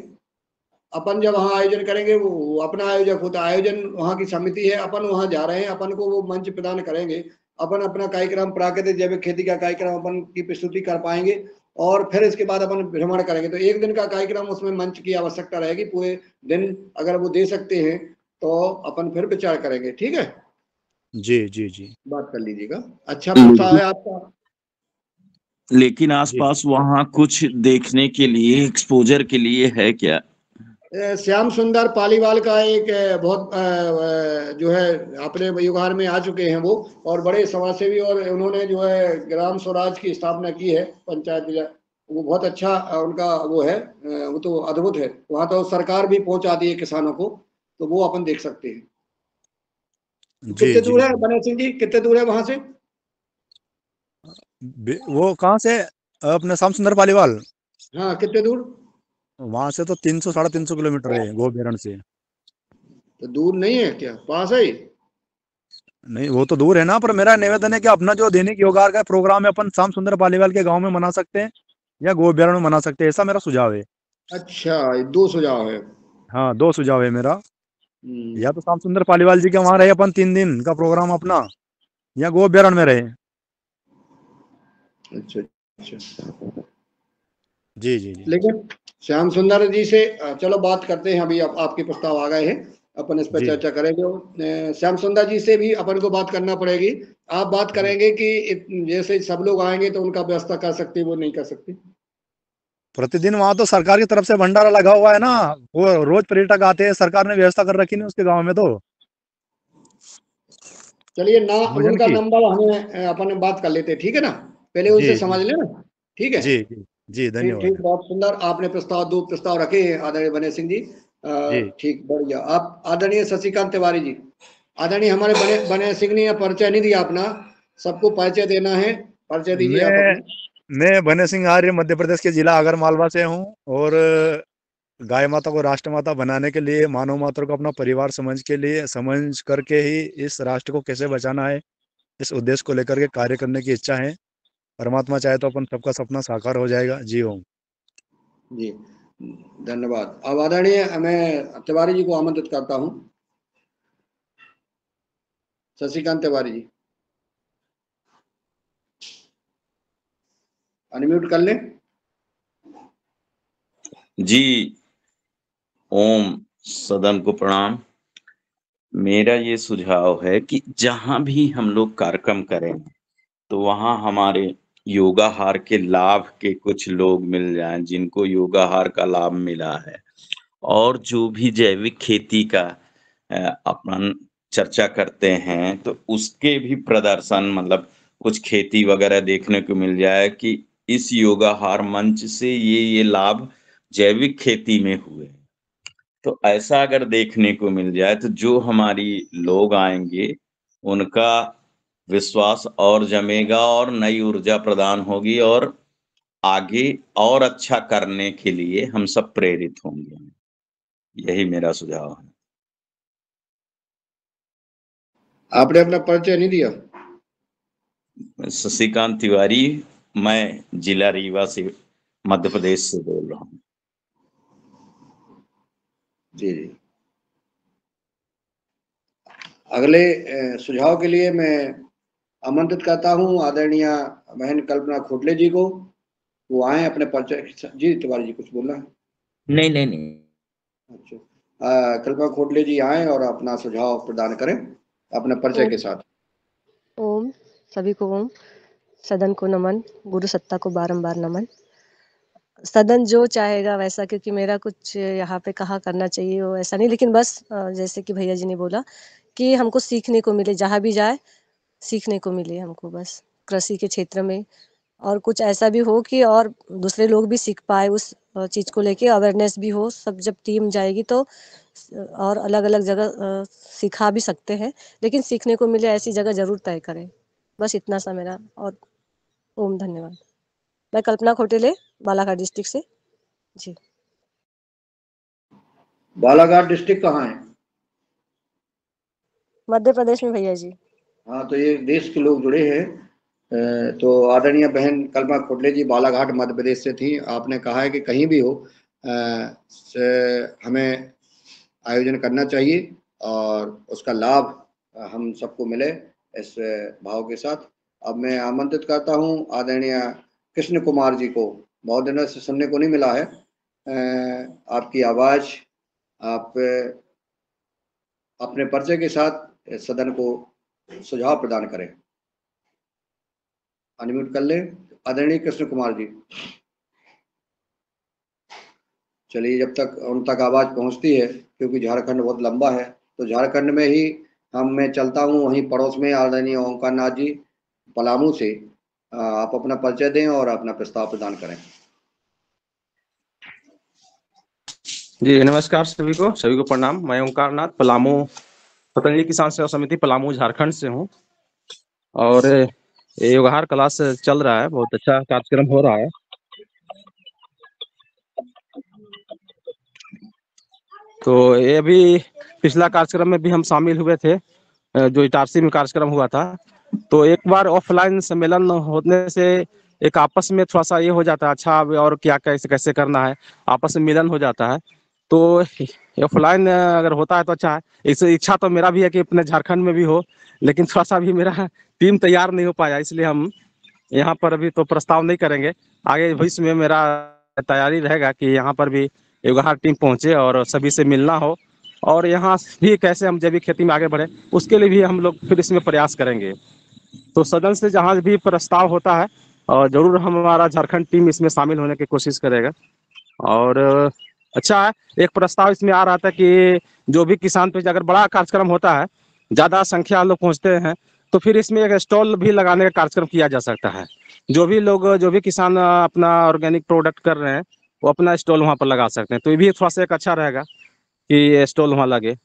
अपन जब वहाँ आयोजन करेंगे वो अपना आयोजक होता है, आयोजन वहाँ की समिति है। अपन वहाँ जा रहे हैं, अपन को वो मंच प्रदान करेंगे। अपन अपना कार्यक्रम प्राकृतिक जैविक खेती का कार्यक्रम अपन की प्रस्तुति कर पाएंगे, और फिर इसके बाद अपन भ्रमण करेंगे। तो 1 दिन का कार्यक्रम, उसमें मंच की आवश्यकता रहेगी। पूरे दिन अगर वो दे सकते हैं तो अपन फिर विचार करेंगे, ठीक है। जी जी जी बात कर लीजिएगा। अच्छा प्रस्ताव है आपका। लेकिन जी आसपास वहाँ कुछ देखने के लिए, एक्सपोजर के लिए है क्या? श्याम सुंदर पालीवाल का एक बहुत जो है अपने युगार में आ चुके हैं वो, और बड़े समाजसेवी, और उन्होंने जो है ग्राम स्वराज की स्थापना की है, पंचायत। वो बहुत अच्छा उनका वो है, वो तो अद्भुत है। वहाँ तो सरकार भी पहुंचाती है किसानों को, तो वो अपन देख सकते हैं। तो जी कितने जी दूर है जी बने सिंह जी, कितने दूर है वहां से? वो कहाँ से? अपने श्याम सुंदर पालीवाल, हाँ कितने दूर? वहां से तो 300 350 किलोमीटर है गोबेरण से। तो दूर नहीं है क्या, पास है ही? नहीं वो तो दूर है ना, पर मेरा निवेदन है कि अपना जो दैनिक योगार का प्रोग्राम है अपन श्याम सुंदर पालीवाल के गांव में मना सकते हैं या गोबेरण में मना सकते हैं, ऐसा मेरा सुझाव है। अच्छा, ये 2 सुझाव है। हाँ 2 सुझाव है मेरा। हम्म, या तो श्याम सुंदर पालीवाल जी के वहां रहे अपन 3 दिन का प्रोग्राम अपना, या गोबेरण में रहे। अच्छा अच्छा। जी जी जी लेकिन श्याम सुंदर जी से चलो बात करते हैं। अभी आपके प्रस्ताव आ गए हैं, अपन इस पर जी चर्चा करेंगे। श्याम सुंदर जी से भी अपन को बात करना पड़ेगी। आप बात जी। करेंगे कि जैसे सब लोग आएंगे तो उनका व्यवस्था कर सकते, वो नहीं कर सकते। प्रतिदिन वहां तो सरकार की तरफ से भंडारा लगा हुआ है ना, वो रोज पर्यटक आते हैं, सरकार ने व्यवस्था कर रखी नहीं उसके गांव में तो चलिए ना, भोजन उनका की। नंबर हमें अपन बात कर लेते हैं, ठीक है ना। पहले जी उनसे जी समझ लेना, ठीक है। जी जी जी ठीक धन्यवाद। ठीक, बहुत सुंदर। आपने प्रस्ताव 2 प्रस्ताव रखे हैं आदरणीय बने सिंह जी। जी ठीक, बढ़िया। आप आदरणीय शशिकांत तिवारी जी, आदरणीय हमारे बने सिंह ने परिचय नहीं दिया अपना, सबको परिचय देना है। परिचय दीजिए आप मैं अपना। मैं बने सिंह आर्य मध्य प्रदेश के जिला आगर मालवा से हूँ, और गाय माता को राष्ट्रमाता बनाने के लिए, मानव माता को अपना परिवार समझ करके ही इस राष्ट्र को कैसे बचाना है, इस उद्देश्य को लेकर के कार्य करने की इच्छा है। परमात्मा चाहे तो अपन सबका सपना साकार हो जाएगा। जी ओम। जी धन्यवाद। अब आदरणीय मैं तिवारी जी को आमंत्रित करता हूँ। शशिकांत तिवारी जी, अनम्यूट कर लें। जी, ओम सदन को प्रणाम। मेरा ये सुझाव है कि जहां भी हम लोग कार्यक्रम करें तो वहां हमारे योगाहार के लाभ के कुछ लोग मिल जाएं जिनको योगाहार का लाभ मिला है, और जो भी जैविक खेती का अपन चर्चा करते हैं तो उसके भी प्रदर्शन, मतलब कुछ खेती वगैरह देखने को मिल जाए कि इस योगाहार मंच से ये लाभ जैविक खेती में हुए। तो ऐसा अगर देखने को मिल जाए तो जो हमारी लोग आएंगे उनका विश्वास और जमेगा और नई ऊर्जा प्रदान होगी और आगे और अच्छा करने के लिए हम सब प्रेरित होंगे। यही मेरा सुझाव है। आपने अपना परिचय नहीं दिया। शशिकांत तिवारी, मैं जिला रीवा से, मध्य प्रदेश से बोल रहा हूँ। जी जी। अगले सुझाव के लिए मैं आमंत्रित करता हूँ आदरणीय बहन कल्पना खोटले जी को। वो आए अपने परिचय। जी तिवारी जी कुछ बोलना है? नहीं। अच्छा, कल्पना खोटले जी आए और अपना सुझाव प्रदान करें अपने परिचय के साथ। ओम, सभी को ओम, सदन को नमन, गुरु सत्ता को बारंबार नमन। सदन जो चाहेगा वैसा, क्योंकि मेरा कुछ यहाँ पे कहा करना चाहिए वो ऐसा नहीं, लेकिन बस जैसे कि भैया जी ने बोला कि हमको सीखने को मिले, जहाँ भी जाए सीखने को मिले हमको, बस कृषि के क्षेत्र में, और कुछ ऐसा भी हो कि और दूसरे लोग भी सीख पाए उस चीज़ को लेके, अवेयरनेस भी हो। सब जब टीम जाएगी तो और अलग अलग जगह सिखा भी सकते हैं, लेकिन सीखने को मिले ऐसी जगह जरूर तय करें। बस इतना सा मेरा। और ओम, धन्यवाद। मैं कल्पना खोटेले, बालाघाट डिस्ट्रिक्ट से। जी। बालाघाट डिस्ट्रिक्ट कहाँ है? मध्य प्रदेश में भैया जी। हाँ, तो ये देश के लोग जुड़े हैं। तो आदरणीय बहन कल्पना खोटले जी बालाघाट मध्य प्रदेश से थी। आपने कहा है कि कहीं भी हो हमें आयोजन करना चाहिए और उसका लाभ हम सबको मिले, इस भाव के साथ। अब मैं आमंत्रित करता हूँ आदरणीय कृष्ण कुमार जी को। बहुत दिनों से सुनने को नहीं मिला है आपकी आवाज़। आप अपने परिचय के साथ सदन को सुझाव प्रदान करें। अनम्यूट कर ले आदरणीय कृष्ण कुमार जी। चलिए, जब तक उन तक आवाज़ पहुंचती है, क्योंकि झारखंड बहुत लंबा है, तो झारखंड में ही मैं चलता हूं। वहीं पड़ोस में आदरणीय ओंकार नाथ जी पलामू से। आप अपना परिचय दें और अपना प्रस्ताव प्रदान करें। जी नमस्कार सभी को प्रणाम। मैं ओंकार नाथ पलामू, पतंजलि किसान सेवा समिति पलामू झारखंड से हूँ। और ये योगाहार क्लास चल रहा है, बहुत अच्छा कार्यक्रम हो रहा है। तो ये अभी पिछला कार्यक्रम में भी हम शामिल हुए थे, जो इटारसी में कार्यक्रम हुआ था। तो एक बार ऑफलाइन सम्मेलन होने से एक आपस में थोड़ा सा ये हो जाता है, अच्छा और क्या कैसे कैसे करना है, आपस में मिलन हो जाता है। तो ऑफलाइन अगर होता है तो अच्छा है। इस इच्छा तो मेरा भी है कि अपने झारखंड में भी हो, लेकिन थोड़ा सा भी मेरा टीम तैयार नहीं हो पाया, इसलिए हम यहाँ पर अभी तो प्रस्ताव नहीं करेंगे। आगे भविष्य में मेरा तैयारी रहेगा कि यहाँ पर भी योगाहार टीम पहुँचे और सभी से मिलना हो, और यहाँ भी कैसे हम जैविक खेती में आगे बढ़े उसके लिए भी हम लोग फिर इसमें प्रयास करेंगे। तो सदन से जहाँ भी प्रस्ताव होता है और जरूर हमारा झारखंड टीम इसमें शामिल होने की कोशिश करेगा। और अच्छा है, एक प्रस्ताव इसमें आ रहा था कि जो भी किसान पे अगर बड़ा कार्यक्रम होता है, ज़्यादा संख्या लोग पहुँचते हैं, तो फिर इसमें एक स्टॉल भी लगाने का कार्यक्रम किया जा सकता है। जो भी किसान अपना ऑर्गेनिक प्रोडक्ट कर रहे हैं वो अपना स्टॉल वहाँ पर लगा सकते हैं। तो ये भी थोड़ा सा एक अच्छा रहेगा कि स्टॉल वहाँ लगे।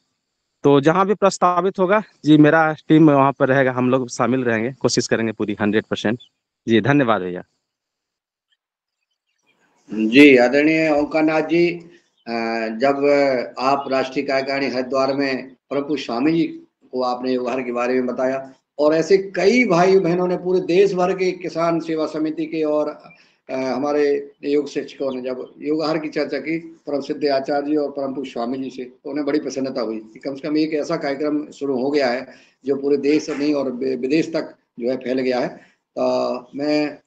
तो जहाँ भी प्रस्तावित होगा जी, मेरा टीम वहाँ पर रहेगा, हम लोग शामिल रहेंगे, कोशिश करेंगे पूरी 100%। जी धन्यवाद भैया। जी आदरणीय ओंकार नाथ जी, जब आप राष्ट्रीय कार्यकारिणी हरिद्वार में प्रभु स्वामी जी को आपने योगाहार के बारे में बताया, और ऐसे कई भाई बहनों ने पूरे देश भर के किसान सेवा समिति के और हमारे योग शिक्षकों ने जब योगाहार की चर्चा की परम सिद्ध आचार्य जी और परम पूज्य स्वामी जी से, तो उन्हें बड़ी प्रसन्नता हुई कि कम से कम एक ऐसा कार्यक्रम शुरू हो गया है जो पूरे देश नहीं और विदेश तक जो है फैल गया है। मैं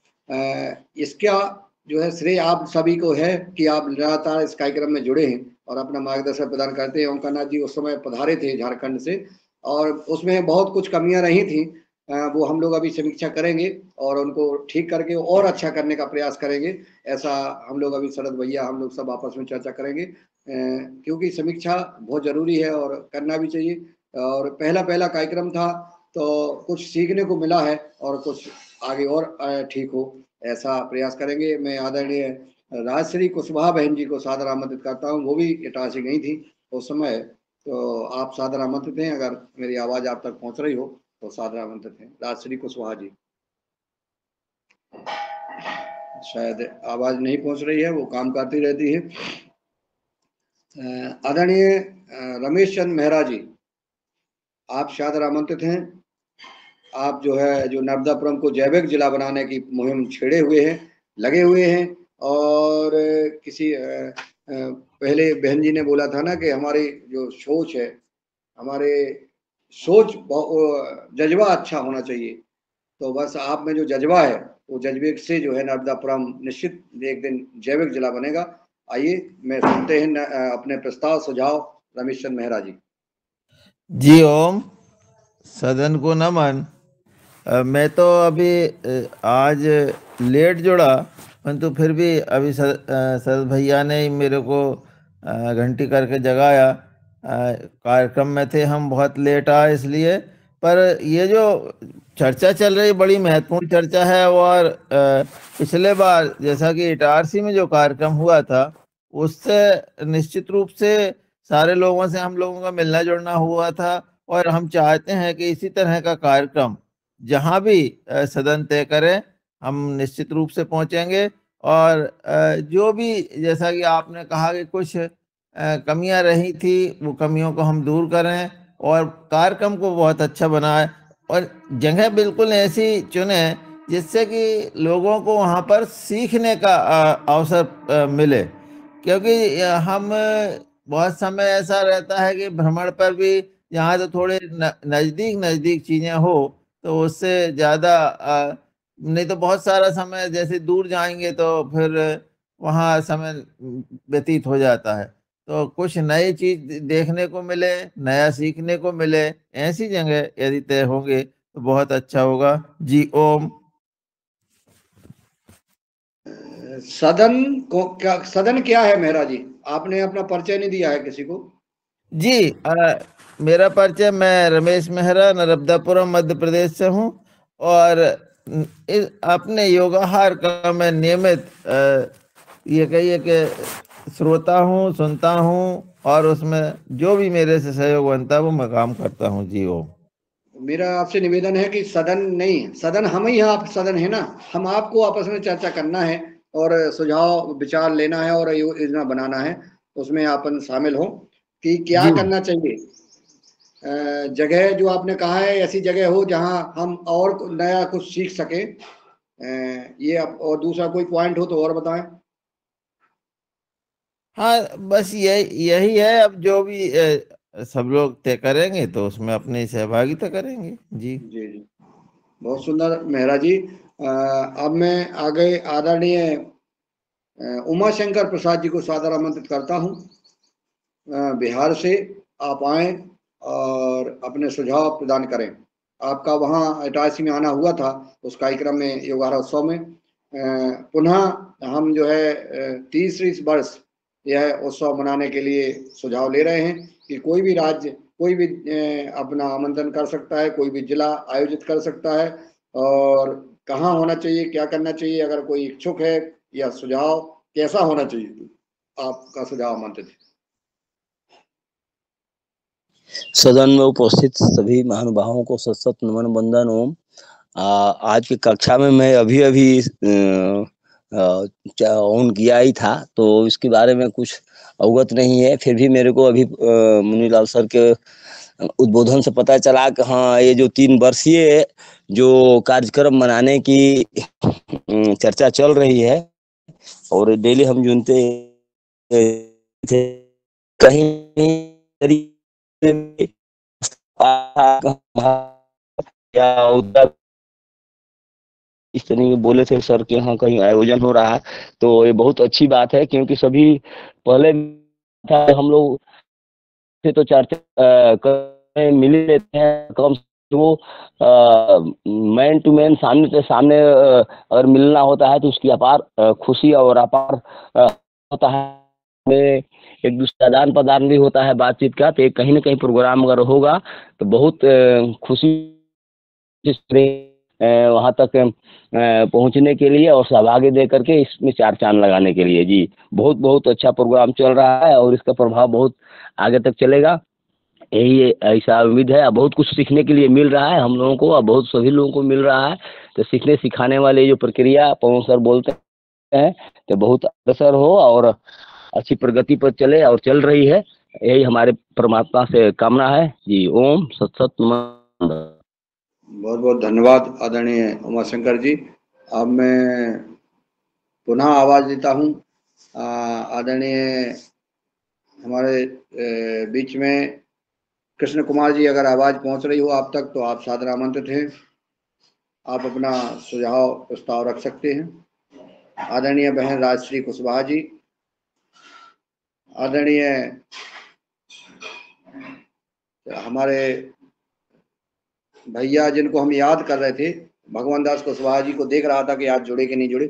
इसका जो है श्रेय आप सभी को है कि आप लगातार इस कार्यक्रम में जुड़े हैं और अपना मार्गदर्शन प्रदान करते हैं। ओंकार नाथ जी उस समय पधारे थे झारखंड से, और उसमें बहुत कुछ कमियां रही थी, वो हम लोग अभी समीक्षा करेंगे और उनको ठीक करके और अच्छा करने का प्रयास करेंगे। ऐसा हम लोग अभी शरद भैया हम लोग सब आपस में चर्चा करेंगे, क्योंकि समीक्षा बहुत ज़रूरी है और करना भी चाहिए। और पहला कार्यक्रम था तो कुछ सीखने को मिला है और कुछ आगे और ठीक हो, ऐसा प्रयास करेंगे। मैं आदरणीय राजश्री कुशवाहा बहन जी को सादर आमंत्रित करता हूँ। वो भी इटारसी गई थी उस समय, तो आप सादर आमंत्रित हैं। अगर मेरी आवाज़ आप तक पहुँच रही हो तो सादर आमंत्रित हैं राजश्री कुशवाहा जी। शायद आवाज़ नहीं पहुँच रही है, वो काम करती रहती है। आदरणीय रमेश चंद मेहरा जी, आप सादर आमंत्रित हैं। आप जो है जो नर्मदापुरम को जैविक जिला बनाने की मुहिम छेड़े हुए हैं, लगे हुए हैं। और किसी पहले बहन जी ने बोला था ना कि हमारी जो सोच है, हमारे सोच जज्बा अच्छा होना चाहिए। तो बस आप में जो जज्बा है वो जज्बे से जो है नर्मदापुरम निश्चित एक दिन जैविक जिला बनेगा। आइए मैं सुनते हैं अपने प्रस्ताव सुझाव रमेश चंद मेहरा जी। जी ओम, सदन को नमन। मैं तो अभी आज लेट जुड़ा, परंतु फिर भी अभी सर भैया ने ही मेरे को घंटी करके जगाया। कार्यक्रम में थे हम, बहुत लेट आए इसलिए। पर ये जो चर्चा चल रही बड़ी महत्वपूर्ण चर्चा है। और पिछले बार जैसा कि इटारसी में जो कार्यक्रम हुआ था उससे निश्चित रूप से सारे लोगों से हम लोगों का मिलना जुलना हुआ था। और हम चाहते हैं कि इसी तरह का कार्यक्रम जहाँ भी सदन तय करें हम निश्चित रूप से पहुंचेंगे। और जो भी जैसा कि आपने कहा कि कुछ कमियां रही थी वो कमियों को हम दूर करें और कार्यक्रम को बहुत अच्छा बनाएं और जगह बिल्कुल ऐसी चुने जिससे कि लोगों को वहाँ पर सीखने का अवसर मिले। क्योंकि हम बहुत समय ऐसा रहता है कि भ्रमण पर भी यहाँ तो थोड़े नज़दीक चीज़ें हो तो उससे ज़्यादा नहीं तो बहुत सारा समय जैसे दूर जाएंगे तो फिर वहाँ समय व्यतीत हो जाता है। तो कुछ नई चीज देखने को मिले, नया सीखने को मिले, ऐसी जगह यदि तय होंगे तो बहुत अच्छा होगा। जी ओम। सदन क्या है मेहरा जी? आपने अपना परिचय नहीं दिया है किसी को। जी मेरा परिचय, मैं रमेश मेहरा नर्मदापुरम मध्य प्रदेश से हूँ और अपने योगाहार का मैं नियमित ये कहिए कि श्रोता हूँ, सुनता हूँ और उसमें जो भी मेरे से सहयोग बनता है वो मैं काम करता हूँ। जी ओम। मेरा आपसे निवेदन है कि सदन नहीं, सदन हम ही हैं, आप सदन है ना। हम आपको आपस में चर्चा करना है और सुझाव विचार लेना है और योजना बनाना है। उसमें आपन शामिल हो कि क्या करना चाहिए। जगह जो आपने कहा है ऐसी जगह हो जहां हम और नया कुछ सीख सके। ये और दूसरा कोई पॉइंट हो तो और बताएं। हाँ बस यही है। अब जो भी सब लोग तय करेंगे तो उसमें अपनी सहभागिता करेंगे। जी जी जी, बहुत सुंदर मेहरा जी। अब मैं आगे आदरणीय उमा शंकर प्रसाद जी को सादर आमंत्रित करता हूँ। बिहार से आप आए और अपने सुझाव प्रदान करें। आपका वहाँ इटारसी में आना हुआ था उस कार्यक्रम में, योगाहार उत्सव में। पुनः हम जो है 30 वर्ष यह उत्सव मनाने के लिए सुझाव ले रहे हैं कि कोई भी राज्य कोई भी अपना आमंत्रण कर सकता है, कोई भी जिला आयोजित कर सकता है। और कहाँ होना चाहिए, क्या करना चाहिए, अगर कोई इच्छुक है या सुझाव कैसा होना चाहिए, आपका सुझाव आमंत्रित है। सदन में उपस्थित सभी महानुभावों को सत सत नमन वंदन ओम। आज की कक्षा में मैं अभी ऑन किया ही था तो इसके बारे में कुछ अवगत नहीं है। फिर भी मेरे को अभी मुनीलाल सर के उद्बोधन से पता चला कि हाँ ये जो 3 वर्षीय जो कार्यक्रम मनाने की चर्चा चल रही है और डेली हम सुनते थे कहीं इस तरह बोले थे सर के यहाँ कहीं आयोजन हो रहा है तो ये बहुत अच्छी बात है। क्योंकि सभी पहले था हम लोग थे तो चर्चा मिल लेते हैं, कम जो मैन टू मैन सामने से सामने अगर मिलना होता है तो उसकी अपार खुशी और अपार होता है में एक दूसरे आदान प्रदान भी होता है बातचीत का। तो कहीं ना कहीं प्रोग्राम अगर होगा तो बहुत खुशी वहाँ तक पहुँचने के लिए और सहभागी दे करके इसमें चार चांद लगाने के लिए। जी बहुत बहुत अच्छा प्रोग्राम चल रहा है और इसका प्रभाव बहुत आगे तक चलेगा, यही ऐसा उम्मीद है। बहुत कुछ सीखने के लिए मिल रहा है हम लोगों को और बहुत सभी लोगों को मिल रहा है। तो सीखने सिखाने वाले जो प्रक्रिया पवन सर बोलते हैं तो बहुत अग्रसर हो और अच्छी प्रगति पर चले और चल रही है, यही हमारे परमात्मा से कामना है। जी ओम सत सत नमः। बहुत बहुत धन्यवाद आदरणीय उमाशंकर जी। अब मैं पुनः आवाज देता हूँ आदरणीय हमारे बीच में कृष्ण कुमार जी, अगर आवाज पहुंच रही हो आप तक तो आप सादर आमंत्रित हैं, आप अपना सुझाव प्रस्ताव रख सकते हैं। आदरणीय बहन राजश्री कुशवाहा जी, आदरणीय हमारे भैया जिनको हम याद कर रहे थे भगवान दास कुशवाहा जी को देख रहा था कि आज जुड़े कि नहीं जुड़े,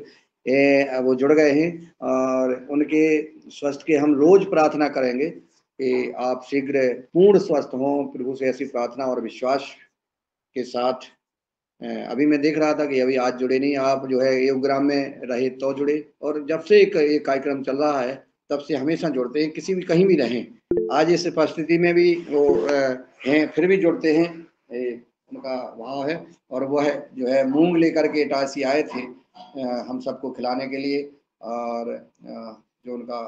वो जुड़ गए हैं और उनके स्वास्थ्य की हम रोज प्रार्थना करेंगे कि आप शीघ्र पूर्ण स्वस्थ हों। प्रभु से ऐसी प्रार्थना और विश्वास के साथ अभी मैं देख रहा था कि अभी आज जुड़े नहीं, आप जो है योगग्राम में रहे तो जुड़े, और जब से एक कार्यक्रम चल रहा है तब से हमेशा जुड़ते हैं, किसी भी कहीं भी रहें। आज इस परिस्थिति में भी वो हैं फिर भी जुड़ते हैं, उनका भाव है। और वह जो है मूंग लेकर के इटारसी आए थे हम सबको खिलाने के लिए, और जो उनका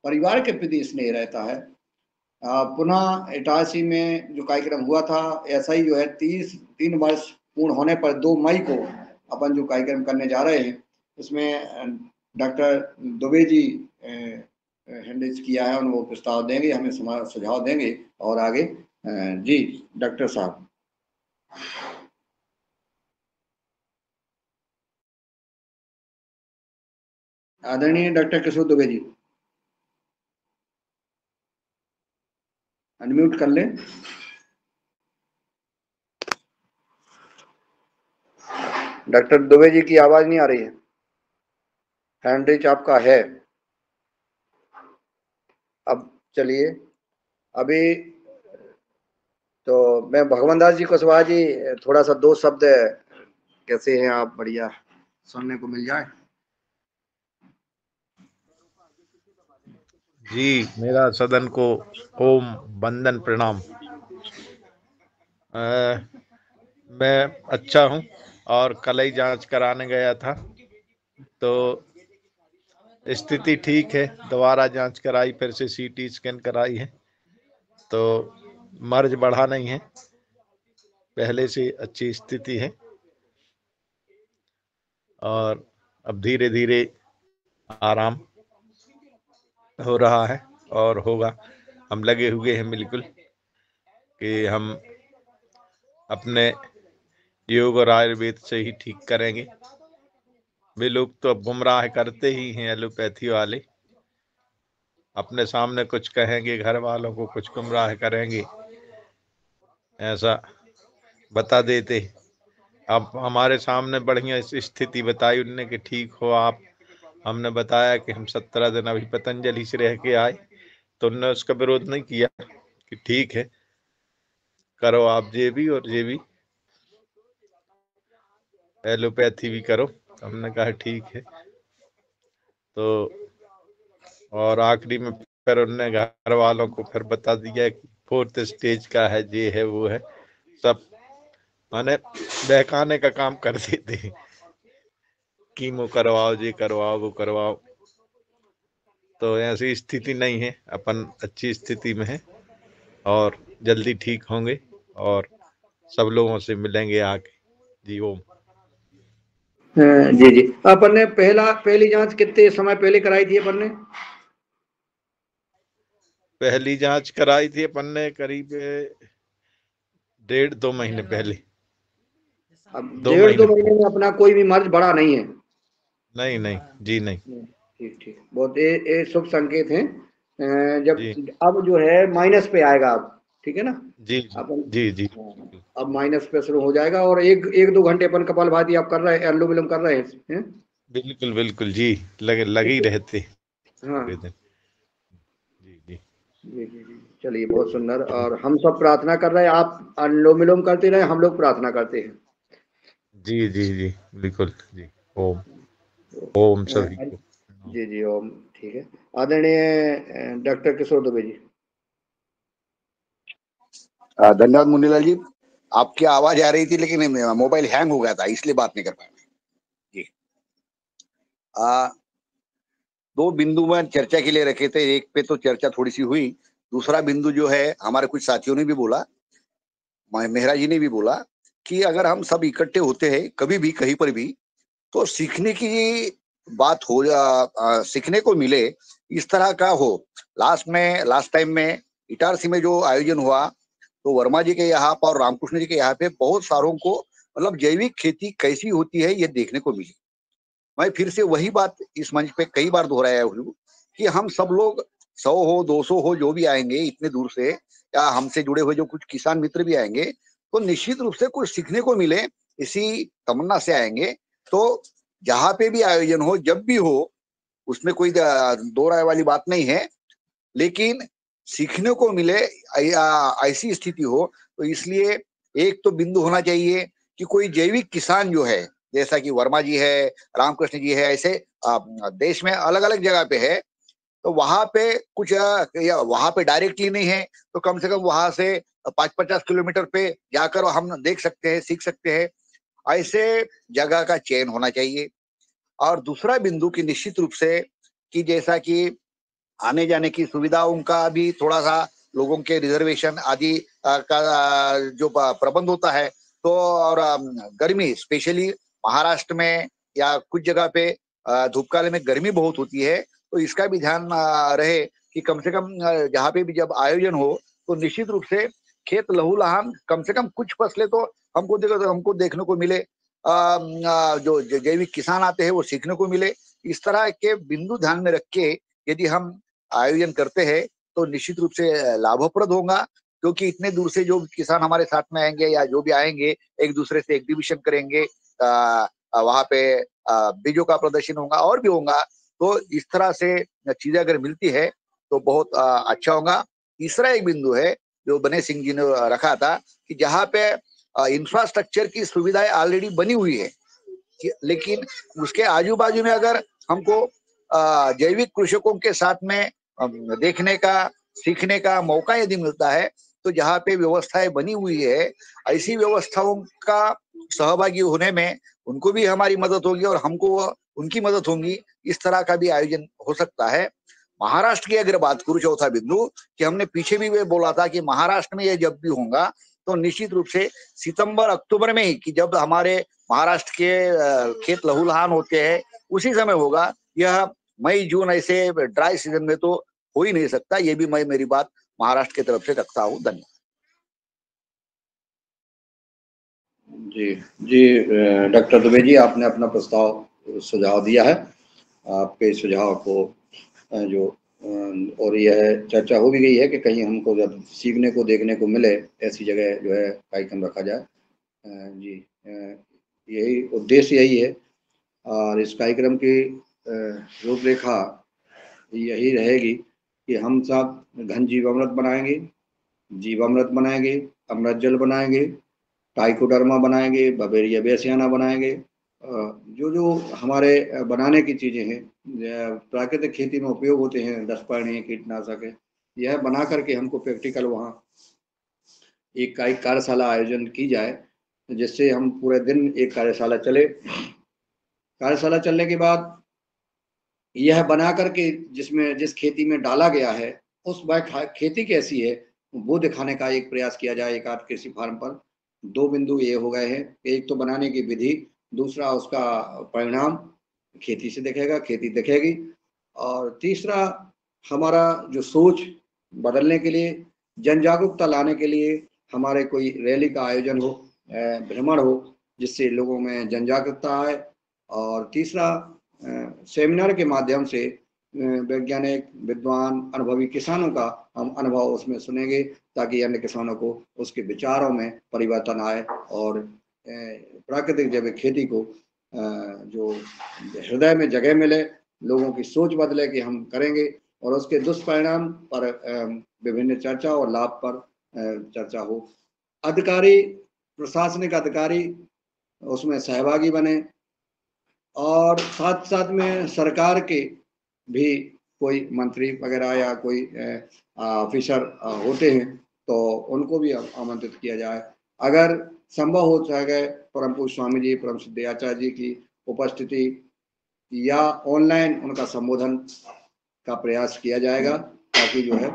परिवार के प्रति स्नेह रहता है। पुनः इटारसी में जो कार्यक्रम हुआ था ऐसा ही जो है 3 वर्ष पूर्ण होने पर 2 मई को अपन जो कार्यक्रम करने जा रहे हैं उसमें डॉक्टर दुबे जी हैंडल किया है, उन वो प्रस्ताव देंगे, हमें सुझाव देंगे और आगे जी डॉक्टर साहब। आदरणीय डॉक्टर किशोर दुबे जी अनम्यूट कर लें। डॉक्टर दुबे जी की आवाज नहीं आ रही है, हैंड रेज आपका है। अब चलिए अभी तो मैं भगवान दास जी कुशवाहा जी थोड़ा सा 2 शब्द कैसे हैं आप, बढ़िया सुनने को मिल जाए। जी मेरा सदन को ओम वंदन प्रणाम। मैं अच्छा हूँ और कल ही जांच कराने गया था तो स्थिति ठीक है, दोबारा जांच कराई, फिर से सीटी स्कैन कराई है तो मर्ज बढ़ा नहीं है, पहले से अच्छी स्थिति है और अब धीरे धीरे आराम हो रहा है और होगा। हम लगे हुए हैं बिल्कुल कि हम अपने योग और आयुर्वेद से ही ठीक करेंगे। वे लोग तो अब गुमराह करते ही हैं एलोपैथी वाले, अपने सामने कुछ कहेंगे, घर वालों को कुछ गुमराह करेंगे, ऐसा बता देते। अब हमारे सामने बढ़िया स्थिति बताई उनने कि ठीक हो आप। हमने बताया कि हम 17 दिन अभी पतंजलि से रह के आए तो उन्होंने उसका विरोध नहीं किया कि ठीक है करो आप ये भी और ये भी, एलोपैथी भी करो। हमने कहा ठीक है। तो और आखिरी में फिर उन्होंने घर वालों को फिर बता दिया कि 4th स्टेज का है, ये है वो है, सब माने बहकाने का काम कर देते हैं, कीमो करवाओ, ये करवाओ, वो करवाओ। तो ऐसी स्थिति नहीं है, अपन अच्छी स्थिति में है और जल्दी ठीक होंगे और सब लोगों से मिलेंगे आके। जी ओम। जी जी अपन ने पहली जांच कितने समय पहले कराई थी अपन ने? पहली जांच कराई थी अपन ने करीब 1.5-2 महीने पहले। अब 1.5-2 महीने में अपना कोई भी मर्ज बढ़ा नहीं है? नहीं जी नहीं। ठीक बहुत ये शुभ संकेत है। जब अब जो है माइनस पे आएगा, अब ठीक है ना। जी अपन जी जी अब माइनस पे शुरू हो जाएगा और एक दो घंटे अपन कपालभाति आप कर रहे हैं, अनुलोम विलोम कर रहे हैं। बिल्कुल बिल्कुल जी, लगे ही रहते हाँ पूरे दिन। जी जी जी जी जी, चलिए बहुत सुंदर। और हम सब प्रार्थना कर रहे हैं, आप अनुलोम विलोम करते रहे, हम लोग प्रार्थना करते हैं। जी जी जी बिल्कुल जी। ओम ओम सभी को। जी जी ओम। ठीक है, आदरणीय डॉक्टर किशोर दुबे जी। धन्यवाद मुनीलाल जी, आपकी आवाज आ रही थी लेकिन मोबाइल हैंग हो गया था इसलिए बात नहीं कर पाया जी। दो बिंदु में चर्चा के लिए रखे थे, एक पे तो चर्चा थोड़ी सी हुई, दूसरा बिंदु जो है हमारे कुछ साथियों ने भी बोला, मेहरा जी ने भी बोला कि अगर हम सब इकट्ठे होते हैं कभी भी कहीं पर भी तो सीखने की बात हो या सीखने को मिले इस तरह का हो। लास्ट टाइम में इटारसी में जो आयोजन हुआ तो वर्मा जी के यहाँ पर और रामकृष्ण जी के यहाँ पे बहुत सारों को मतलब जैविक खेती कैसी होती है ये देखने को मिली। मैं फिर से वही बात इस मंच पे कई बार दोहराया हूँ कि हम सब लोग 100 हो 200 हो जो भी आएंगे इतने दूर से, या हमसे जुड़े हुए जो कुछ किसान मित्र भी आएंगे तो निश्चित रूप से कुछ सीखने को मिले इसी तमन्ना से आएंगे। तो जहाँ पे भी आयोजन हो जब भी हो उसमें कोई दो राय वाली बात नहीं है, लेकिन सीखने को मिले ऐसी स्थिति हो। तो इसलिए एक तो बिंदु होना चाहिए कि कोई जैविक किसान जो है जैसा कि वर्मा जी है, रामकृष्ण जी है, ऐसे देश में अलग अलग जगह पे है, तो वहां पे कुछ या वहां पे डायरेक्टली नहीं है तो कम से कम वहां से 5-50 किलोमीटर पे जाकर हम देख सकते हैं, सीख सकते हैं, ऐसे जगह का चयन होना चाहिए। और दूसरा बिंदु की निश्चित रूप से कि जैसा कि आने जाने की सुविधाओं का भी थोड़ा सा लोगों के रिजर्वेशन आदि का जो प्रबंध होता है तो, और गर्मी स्पेशली महाराष्ट्र में या कुछ जगह पे धूपकाले में गर्मी बहुत होती है, तो इसका भी ध्यान रहे कि कम से कम जहाँ पे भी जब आयोजन हो तो निश्चित रूप से खेत लहूलुहान कम से कम कुछ फसलें तो हमको देखने को मिले, जो जैविक किसान आते हैं वो सीखने को मिले। इस तरह के बिंदु ध्यान में रख के यदि हम आयोजन करते हैं तो निश्चित रूप से लाभप्रद होगा, क्योंकि इतने दूर से जो किसान हमारे साथ में आएंगे या जो भी आएंगे एक दूसरे से एग्जीबिशन करेंगे, वहां पे बीजों का प्रदर्शन होगा और भी होगा। तो इस तरह से चीजें अगर मिलती है तो बहुत अच्छा होगा। तीसरा एक बिंदु है जो बने सिंह जी ने रखा था कि जहाँ पे इंफ्रास्ट्रक्चर की सुविधाएं ऑलरेडी बनी हुई है, लेकिन उसके आजू बाजू में अगर हमको जैविक कृषकों के साथ में देखने का सीखने का मौका यदि मिलता है तो जहाँ पे व्यवस्थाएं बनी हुई है ऐसी व्यवस्थाओं का सहभागी होने में उनको भी हमारी मदद होगी और हमको उनकी मदद होगी। इस तरह का भी आयोजन हो सकता है। महाराष्ट्र की अगर बात करूं, चौथा बिंदु कि हमने पीछे भी वे बोला था कि महाराष्ट्र में ये जब भी होगा तो निश्चित रूप से सितंबर अक्टूबर में ही, कि जब हमारे महाराष्ट्र के खेत लहूलुहान होते हैं उसी समय होगा। यह मई जून ऐसे ड्राई सीजन में तो हो ही नहीं सकता। ये भी मैं मेरी बात महाराष्ट्र की तरफ से रखता हूँ। धन्यवाद। जी जी डॉक्टर दुबे जी, आपने अपना प्रस्ताव सुझाव दिया है। आपके सुझाव को जो और यह चर्चा हो भी गई है कि कहीं हमको जब सीखने को देखने को मिले ऐसी जगह जो है कार्यक्रम रखा जाए। जी यही उद्देश्य यही है और इस कार्यक्रम की रूपरेखा यही रहेगी कि हम सब घन जीवामृत बनाएंगे, जीवामृत बनाएंगे, अमृत जल बनाएंगे, ट्राइकोडर्मा बनाएंगे, बवेरिया बेसियाना बनाएंगे। जो जो हमारे बनाने की चीज़ें हैं प्राकृतिक खेती में उपयोग होते हैं, दशपर्णी कीटनाशक है, यह बना करके हमको प्रैक्टिकल वहाँ एक कार्यशाला आयोजन की जाए, जिससे हम पूरे दिन एक कार्यशाला चले। कार्यशाला चलने के बाद यह बना करके जिसमें जिस खेती में डाला गया है उस खेती कैसी है वो दिखाने का एक प्रयास किया जाए एक आध कृषि फार्म पर। दो बिंदु ये हो गए हैं, एक तो बनाने की विधि, दूसरा उसका परिणाम खेती से दिखेगा, खेती दिखेगी, और तीसरा हमारा जो सोच बदलने के लिए, जन जागरूकता लाने के लिए हमारे कोई रैली का आयोजन हो, भ्रमण हो, जिससे लोगों में जन जागरूकता आए। और तीसरा सेमिनार के माध्यम से वैज्ञानिक, विद्वान, अनुभवी किसानों का हम अनुभव उसमें सुनेंगे, ताकि अन्य किसानों को उसके विचारों में परिवर्तन आए और प्राकृतिक जैविक खेती को जो हृदय में जगह मिले, लोगों की सोच बदले कि हम करेंगे, और उसके दुष्परिणाम पर विभिन्न चर्चा और लाभ पर चर्चा हो। अधिकारी, प्रशासनिक अधिकारी उसमें सहभागी बने, और साथ साथ में सरकार के भी कोई मंत्री वगैरह या कोई ऑफिसर होते हैं तो उनको भी आमंत्रित किया जाए। अगर संभव हो सके परम पूज्य स्वामी जी, परम सिद्ध आचार्य जी की उपस्थिति या ऑनलाइन उनका संबोधन का प्रयास किया जाएगा, ताकि जो है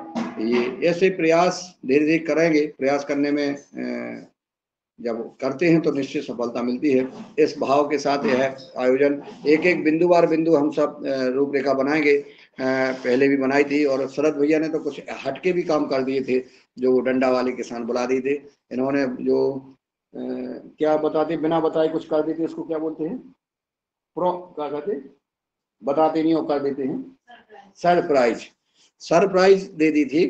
ये ऐसे प्रयास धीरे धीरे करेंगे। प्रयास करने में जब करते हैं तो निश्चित सफलता मिलती है। इस भाव के साथ यह आयोजन एक एक बिंदु बार बिंदु हम सब रूपरेखा बनाएंगे। पहले भी बनाई थी, और शरद भैया ने तो कुछ हटके भी काम कर दिए थे, जो डंडा वाले किसान बुला दिए थे। इन्होंने जो क्या बताते, बिना बताए कुछ कर देते, उसको क्या बोलते हैं, क्या कहते, बताते नहीं और कर देते हैं, सरप्राइज दे दी थी।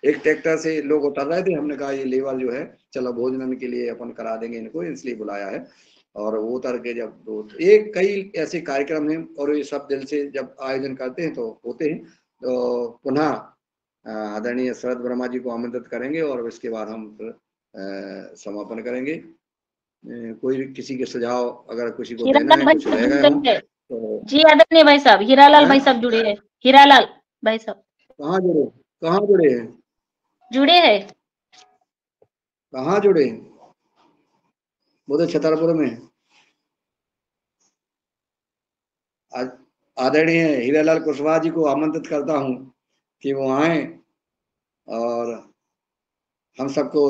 एक ट्रैक्टर से लोग उतर रहे थे, हमने कहा ये लेबर जो है चलो भोजन के लिए अपन करा देंगे इनको, इसलिए बुलाया है। और वो उतर के जब एक कई ऐसे कार्यक्रम हैं, और ये सब दिल से जब आयोजन करते हैं तो होते हैं। तो पुनः आदरणीय शरद वर्मा जी को आमंत्रित करेंगे, और इसके बाद हम समापन करेंगे। कोई किसी के सुझाव अगर किसी को देना है, कुछ रह गए तो जी। आदरणीय भाई साहब, हीरालाल भाई साहब जुड़े हैं। हीरालाल भाई साहब कहाँ जुड़े हैं? जुड़े हैं। कहाँ जुड़े? वो तो छतरपुर में। आदरणीय हीरालाल कुशवाहा जी को आमंत्रित करता हूँ कि वो आए और हम सबको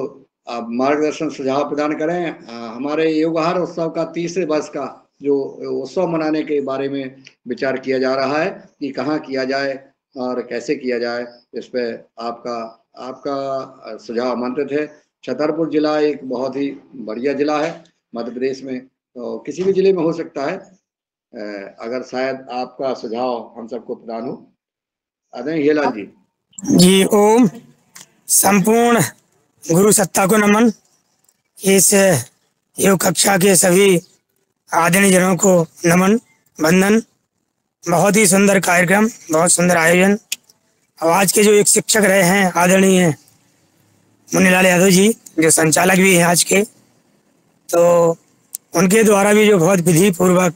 मार्गदर्शन सुझाव प्रदान करें। हमारे योगहार उत्सव का 30वें वर्ष का जो उत्सव मनाने के बारे में विचार किया जा रहा है कि कहाँ किया जाए और कैसे किया जाए। इस पे आपका सुझाव आमंत्रित है। छतरपुर जिला एक बहुत ही बढ़िया जिला है मध्य प्रदेश में, तो किसी भी जिले में हो सकता है। अगर शायद आपका सुझाव हम सबको प्रदान हो। आदरणीय हीरालाल जी। जी ओम। संपूर्ण गुरु सत्ता को नमन। इस योग कक्षा के सभी आदरणीय जनों को नमन वंदन। बहुत ही सुंदर कार्यक्रम, बहुत सुंदर आयोजन। और आज के जो एक शिक्षक रहे हैं आदरणीय मुनीलाल यादव जी, जो संचालक भी हैं आज के, तो उनके द्वारा भी जो बहुत विधि पूर्वक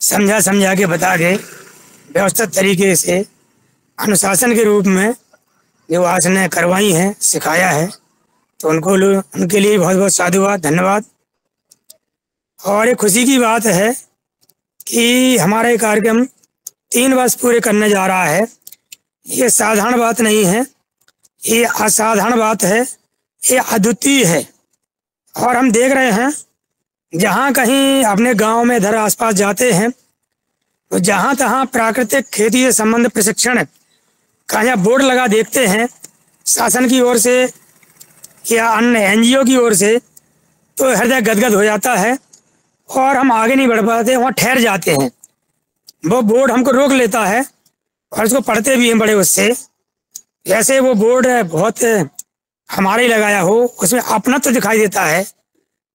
समझा के बता के व्यवस्थित तरीके से अनुशासन के रूप में जो आसनें करवाई हैं, सिखाया है, तो उनके लिए बहुत बहुत साधुवाद, धन्यवाद। और एक खुशी की बात है कि हमारा ये कार्यक्रम 3 वर्ष पूरे करने जा रहा है। ये साधारण बात नहीं है, ये असाधारण बात है, ये अद्वितीय है। और हम देख रहे हैं जहाँ कहीं अपने गांव में इधर आसपास जाते हैं तो जहाँ तहाँ प्राकृतिक खेती से संबंधित प्रशिक्षण का यहाँ बोर्ड लगा देखते हैं शासन की ओर से या अन्य एनजीओ की ओर से, तो हृदय गदगद हो जाता है और हम आगे नहीं बढ़ पाते, वहाँ ठहर जाते हैं। वो बोर्ड हमको रोक लेता है और उसको पढ़ते भी हैं बड़े उससे। जैसे वो बोर्ड बहुत हमारे ही लगाया हो, उसमें अपना तो दिखाई देता है।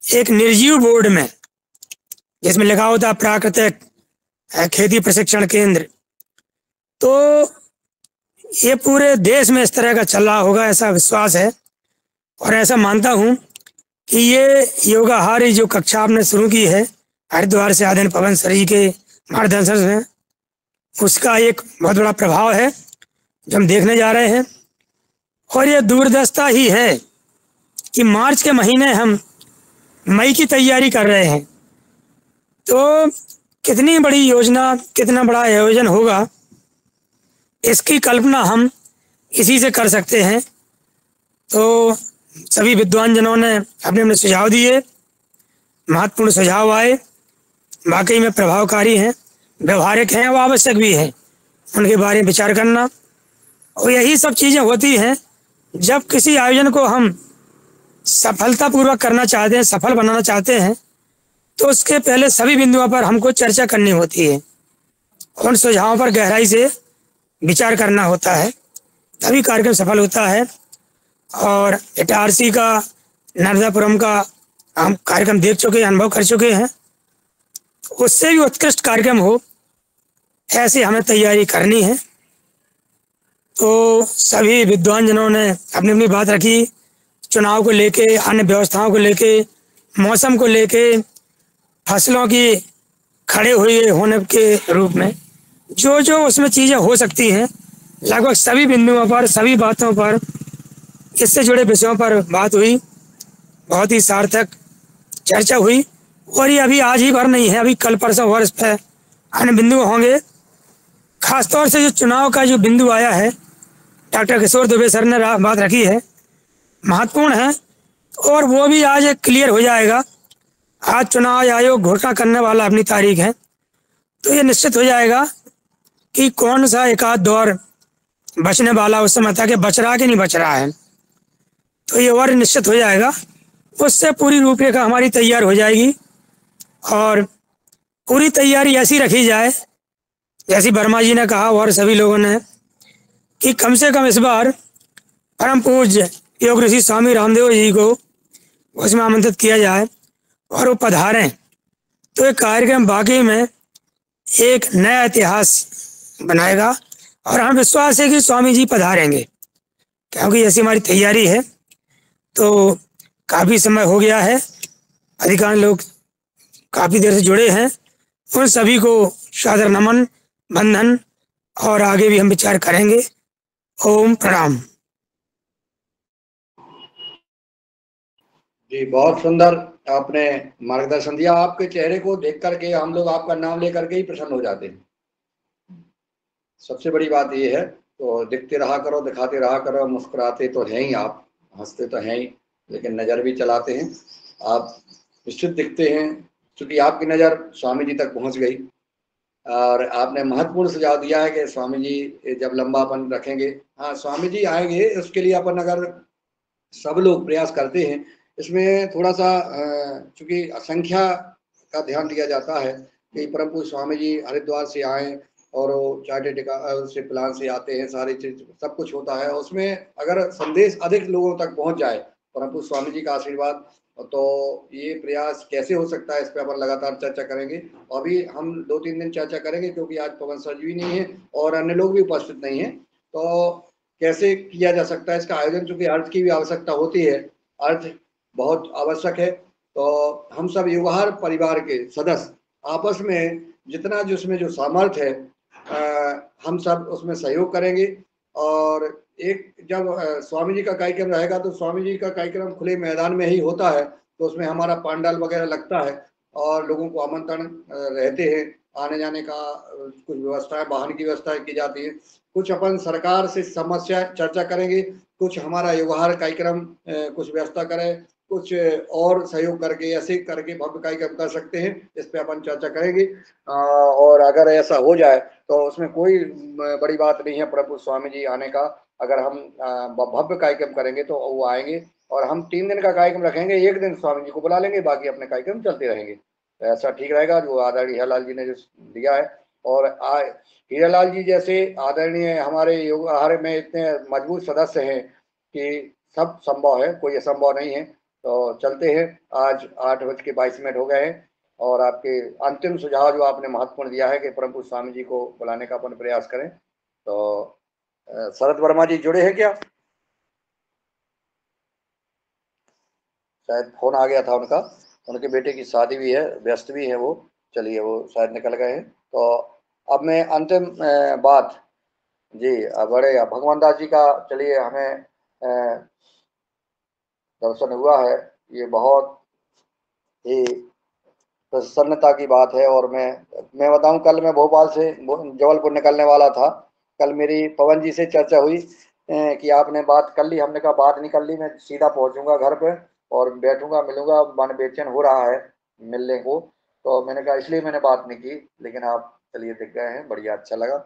एक निर्जीव बोर्ड में जिसमें लिखा होता है प्राकृतिक खेती प्रशिक्षण केंद्र, तो ये पूरे देश में इस तरह का चल रहा होगा ऐसा विश्वास है। और ऐसा मानता हूँ कि ये योगाहार जो कक्षा आपने शुरू की है हरिद्वार से आदरणीय पवन सर जी के मार्गदर्शन में, उसका एक बहुत बड़ा प्रभाव है जो हम देखने जा रहे हैं। और ये दूरदर्शिता ही है कि मार्च के महीने हम मई की तैयारी कर रहे हैं, तो कितनी बड़ी योजना, कितना बड़ा आयोजन होगा, इसकी कल्पना हम इसी से कर सकते हैं। तो सभी विद्वान जनों ने अपने अपने सुझाव दिए, महत्वपूर्ण सुझाव आए, वाकई में प्रभावकारी हैं, व्यवहारिक हैं और आवश्यक भी हैं। उनके बारे में विचार करना, और यही सब चीज़ें होती हैं जब किसी आयोजन को हम सफलतापूर्वक करना चाहते हैं, सफल बनाना चाहते हैं, तो उसके पहले सभी बिंदुओं पर हमको चर्चा करनी होती है। उन सुझावों पर गहराई से विचार करना होता है, तभी कार्यक्रम सफल होता है। और इटारसी का, नर्मदापुरम का हम कार्यक्रम देख चुके हैं, अनुभव कर चुके हैं। उससे भी उत्कृष्ट कार्यक्रम हो, ऐसी हमें तैयारी करनी है। तो सभी विद्वान जनों ने अपनी अपनी बात रखी, चुनाव को लेके, अन्य व्यवस्थाओं को लेके, मौसम को लेके, फसलों की खड़े हुए होने के रूप में जो जो उसमें चीज़ें हो सकती हैं, लगभग सभी बिंदुओं पर, सभी बातों पर, इससे जुड़े विषयों पर बात हुई। बहुत ही सार्थक चर्चा हुई। और ये अभी आज ही भर नहीं है, अभी कल परसों और इस पर अन्य बिंदु होंगे। खासतौर से जो चुनाव का जो बिंदु आया है, डॉक्टर किशोर दुबे सर ने बात रखी है, महत्वपूर्ण है। और वो भी आज एक क्लियर हो जाएगा। आज चुनाव आयोग घोषणा करने वाला अपनी तारीख है, तो ये निश्चित हो जाएगा कि कौन सा एक आध दौर बचने वाला उस समय था, कि बच रहा कि नहीं बच रहा है। तो ये और निश्चित हो जाएगा। उससे पूरी रूपरेखा हमारी तैयार हो जाएगी। और पूरी तैयारी ऐसी रखी जाए, जैसी वर्मा जी ने कहा और सभी लोगों ने, कि कम से कम इस बार परम पूज्य योग ऋषि स्वामी रामदेव जी को उसमें आमंत्रित किया जाए और वो पधारें। तो ये कार्यक्रम वाकई में एक नया इतिहास बनाएगा। और हमें विश्वास है कि स्वामी जी पधारेंगे, क्योंकि ऐसी हमारी तैयारी है। तो काफ़ी समय हो गया है, अधिकांश लोग काफ़ी देर से जुड़े हैं। उन सभी को सादर नमन, बंधन, और आगे भी हम विचार करेंगे। ओम प्रणाम। जी, बहुत सुंदर आपने मार्गदर्शन दिया। आपके चेहरे को देख करके हम लोग आपका नाम लेकर के ही प्रसन्न हो जाते हैं। सबसे बड़ी बात ये है। तो दिखते रहा करो, दिखाते रहा करो, मुस्कुराते तो हैं ही आप, हंसते तो हैं ही, लेकिन नज़र भी चलाते हैं। आप निश्चित दिखते हैं, क्योंकि आपकी नज़र स्वामी जी तक पहुंच गई। और आपने महत्वपूर्ण सुझाव दिया है कि स्वामी जी जब लंबापन रखेंगे, हाँ स्वामी जी आएंगे, उसके लिए अपन अगर सब लोग प्रयास करते हैं। इसमें थोड़ा सा चूंकि संख्या का ध्यान दिया जाता है कि परम पूज्य स्वामी जी हरिद्वार से आए और वो चार्टेड से प्लान से आते हैं, सारी चीज सब कुछ होता है। उसमें अगर संदेश अधिक लोगों तक पहुंच जाए, परम पूज्य स्वामी जी का आशीर्वाद, तो ये प्रयास कैसे हो सकता है, इस पर अपन लगातार चर्चा करेंगे। अभी हम 2-3 दिन चर्चा करेंगे, क्योंकि आज पवन सर जी नहीं है और अन्य लोग भी उपस्थित नहीं है। तो कैसे किया जा सकता है इसका आयोजन, चूंकि अर्थ की भी आवश्यकता होती है, अर्थ बहुत आवश्यक है। तो हम सब युवहार परिवार के सदस्य आपस में जितना जिसमें जो सामर्थ्य है, हम सब उसमें सहयोग करेंगे। और एक जब स्वामी जी का कार्यक्रम रहेगा, तो स्वामी जी का कार्यक्रम खुले मैदान में ही होता है, तो उसमें हमारा पंडाल वगैरह लगता है और लोगों को आमंत्रण रहते हैं, आने जाने का कुछ व्यवस्थाएं, वाहन की व्यवस्था की जाती है। कुछ अपन सरकार से समस्या चर्चा करेंगे, कुछ हमारा व्यवहार कार्यक्रम कुछ व्यवस्था करें, कुछ और सहयोग करके ऐसे करके भव्य कार्यक्रम कर सकते हैं। इस पे अपन चर्चा करेंगे। और अगर ऐसा हो जाए तो उसमें कोई बड़ी बात नहीं है प्रभु स्वामी जी आने का। अगर हम भव्य कार्यक्रम करेंगे तो वो आएंगे, और हम 3 दिन का कार्यक्रम रखेंगे, 1 दिन स्वामी जी को बुला लेंगे, बाकी अपने कार्यक्रम चलते रहेंगे। तो ऐसा ठीक रहेगा जो आदरणीय हीरालाल जी ने जो दिया है। और हीरालाल जी जैसे आदरणीय हमारे योग आहार में इतने मजबूत सदस्य हैं कि सब संभव है, कोई असंभव नहीं है। तो चलते हैं। आज 8:22 हो गए हैं, और आपके अंतिम सुझाव जो आपने महत्वपूर्ण दिया है कि परम पूज्य स्वामी जी को बुलाने का अपन प्रयास करें। तो शरद वर्मा जी जुड़े हैं क्या? शायद फोन आ गया था उनका, उनके बेटे की शादी भी है, व्यस्त भी है वो। चलिए, वो शायद निकल गए हैं। तो अब मैं अंतिम बात जी, बड़े भगवान दास जी का, चलिए हमें दर्शन हुआ है, ये बहुत ही प्रसन्नता की बात है। और मैं बताऊं, कल मैं भोपाल से जबलपुर निकलने वाला था। कल मेरी पवन जी से चर्चा हुई कि आपने बात कर ली, हमने कहा बात नहीं कर ली, मैं सीधा पहुंचूंगा घर पे और बैठूंगा, मिलूंगा, मन बेचैन हो रहा है मिलने को। तो मैंने कहा इसलिए मैंने बात नहीं की, लेकिन आप चलिए दिख गए हैं, बढ़िया, अच्छा लगा।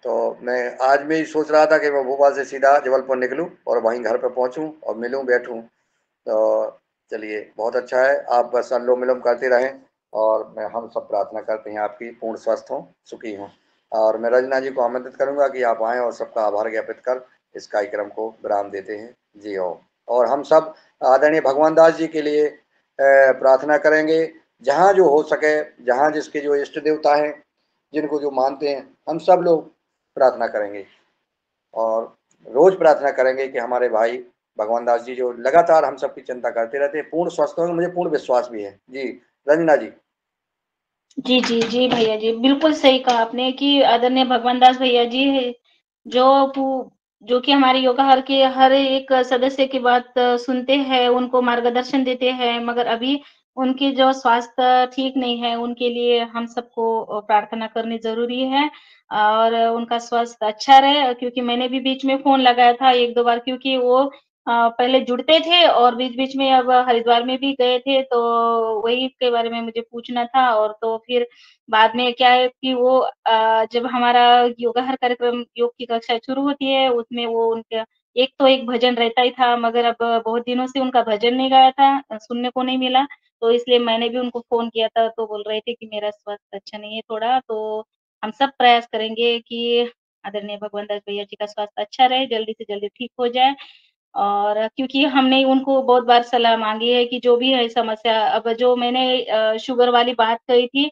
तो मैं आज भी सोच रहा था कि मैं भोपाल से सीधा जबलपुर निकलूं और वहीं घर पे पहुंचूं और मिलूं, बैठूं। तो चलिए, बहुत अच्छा है। आप बस अनुलोम विलोम करते रहें, और हम सब प्रार्थना करते हैं आपकी पूर्ण स्वस्थ हों, सुखी हों। और मैं रंजना जी को आमंत्रित करूंगा कि आप आएँ और सबका आभार ज्ञापित कर इस कार्यक्रम को विराम देते हैं। जी ओम। और हम सब आदरणीय भगवान दास जी के लिए प्रार्थना करेंगे, जहाँ जो हो सके, जहाँ जिसके जो इष्ट देवता हैं, जिनको जो मानते हैं, हम सब लोग प्रार्थना करेंगे और रोज प्रार्थना करेंगे कि हमारे भाई भगवान दास जी जो लगातार हम सबकी चिंता करते रहते हैं, पूर्ण स्वस्थ होंगे। मुझे पूर्ण विश्वास भी है। जी रंजना जी। जी, जी, जी भैया जी, बिल्कुल सही कहा आपने कि आदरणीय भगवान दास भैया जी जो जो कि हमारे योगाहार के हर एक सदस्य की बात सुनते हैं, उनको मार्गदर्शन देते हैं, मगर अभी उनकी जो स्वास्थ्य ठीक नहीं है, उनके लिए हम सबको प्रार्थना करनी ज़रूरी है और उनका स्वास्थ्य अच्छा रहे, क्योंकि मैंने भी बीच में फ़ोन लगाया था 1-2 बार, क्योंकि वो पहले जुड़ते थे और बीच-बीच में अब हरिद्वार में भी गए थे, तो वही के बारे में मुझे पूछना था। और तो फिर बाद में क्या है कि वो जब हमारा योगाहार कार्यक्रम योग की कक्षा शुरू होती है, उसमें वो उनका एक भजन रहता ही था, मगर अब बहुत दिनों से उनका भजन नहीं गाया था, सुनने को नहीं मिला, तो इसलिए मैंने भी उनको फ़ोन किया था, तो बोल रहे थे कि मेरा स्वास्थ्य अच्छा नहीं है थोड़ा, तो हम सब प्रयास करेंगे कि आदरणीय भगवान दास भैया जी का स्वास्थ्य अच्छा रहे, जल्दी से जल्दी ठीक हो जाए। और क्योंकि हमने उनको बहुत बार सलाह माँगी है कि जो भी है समस्या, अब जो मैंने शुगर वाली बात कही थी,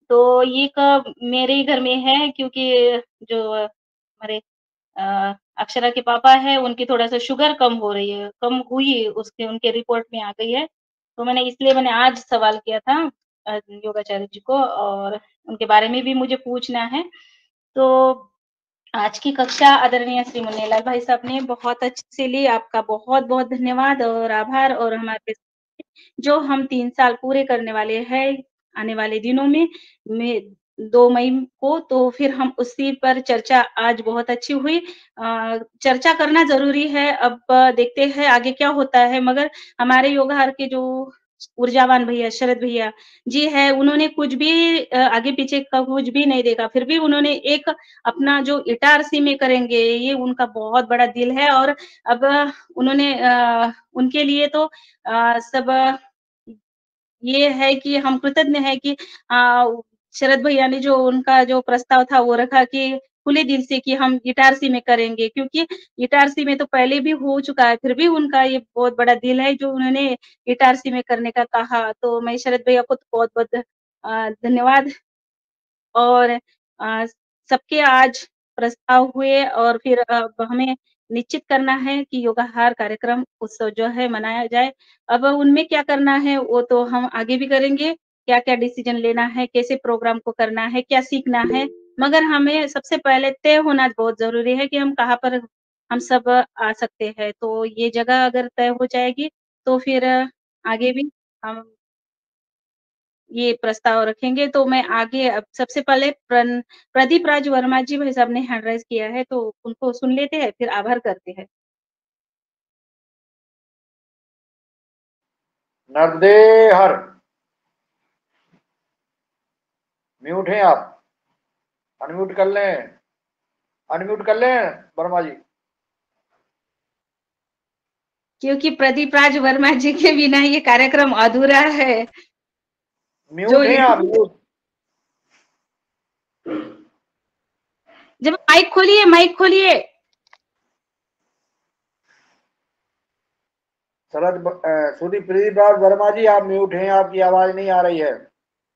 तो ये क मेरे ही घर में है, क्योंकि जो हमारे अक्षरा के पापा हैं, उनकी थोड़ा-सा शुगर कम हो रही है, कम हुई उसके उनके रिपोर्ट में आ गई है। तो मैंने आज सवाल किया था योगाचार्य जी को और उनके बारे में भी मुझे पूछना है। तो आज की कक्षा आदरणीय श्री मुन्नीलाल भाई साहब ने बहुत अच्छे से ली, आपका बहुत-बहुत धन्यवाद और आभार। और हमारे जो हम 3 साल पूरे करने वाले हैं, आने वाले दिनों में 2 मई को, तो फिर हम उसी पर चर्चा आज बहुत अच्छी हुई। चर्चा करना ज़रूरी है, अब देखते हैं आगे क्या होता है, मगर हमारे योगाहार के जो ऊर्जावान भैया, शरद भैया जी हैं, उन्होंने कुछ भी आगे-पीछे का कुछ भी नहीं देखा, फिर भी उन्होंने एक अपना जो इटारसी में करेंगे, ये उनका बहुत बड़ा दिल है और अब उन्होंने उनके लिए तो सब ये है कि हम कृतज्ञ हैं कि शरद भैया ने जो उनका जो प्रस्ताव था वो रखा कि खुले दिल से कि हम इटारसी में करेंगे, क्योंकि इटारसी में तो पहले भी हो चुका है, फिर भी उनका ये बहुत बड़ा दिल है जो उन्होंने इटारसी में करने का कहा। तो मैं शरद भैया को तो बहुत-बहुत धन्यवाद। और सबके आज प्रस्ताव हुए और फिर अब हमें निश्चित करना है कि योगाहार कार्यक्रम उत्सव जो है मनाया जाए। अब उनमें क्या करना है वो तो हम आगे भी करेंगे, क्या-क्या डिसीज़न लेना है, कैसे प्रोग्राम को करना है, क्या सीखना है, मगर हमें सबसे पहले तय होना बहुत ज़रूरी है कि हम कहाँ पर हम सब आ सकते हैं। तो ये जगह अगर तय हो जाएगी, तो फिर आगे भी हम ये प्रस्ताव रखेंगे। तो मैं आगे अब सबसे पहले प्रदीप राज वर्मा जी भाई साहब ने हैंड राइज़ किया है, तो उनको सुन लेते हैं, फिर आभार करते हैं। नर्मदे हर। म्यूट हैं आप, अनम्यूट कर लें, अनम्यूट कर लें वर्मा जी। क्योंकि प्रदीप राज वर्मा जी के बिना ये कार्यक्रम अधूरा है। म्यूट हैं आप, म्यूट। जब माइक खोलिए, माइक खोलिए। प्रदीप राज वर्मा जी आप म्यूट हैं, आपकी आवाज नहीं आ रही है।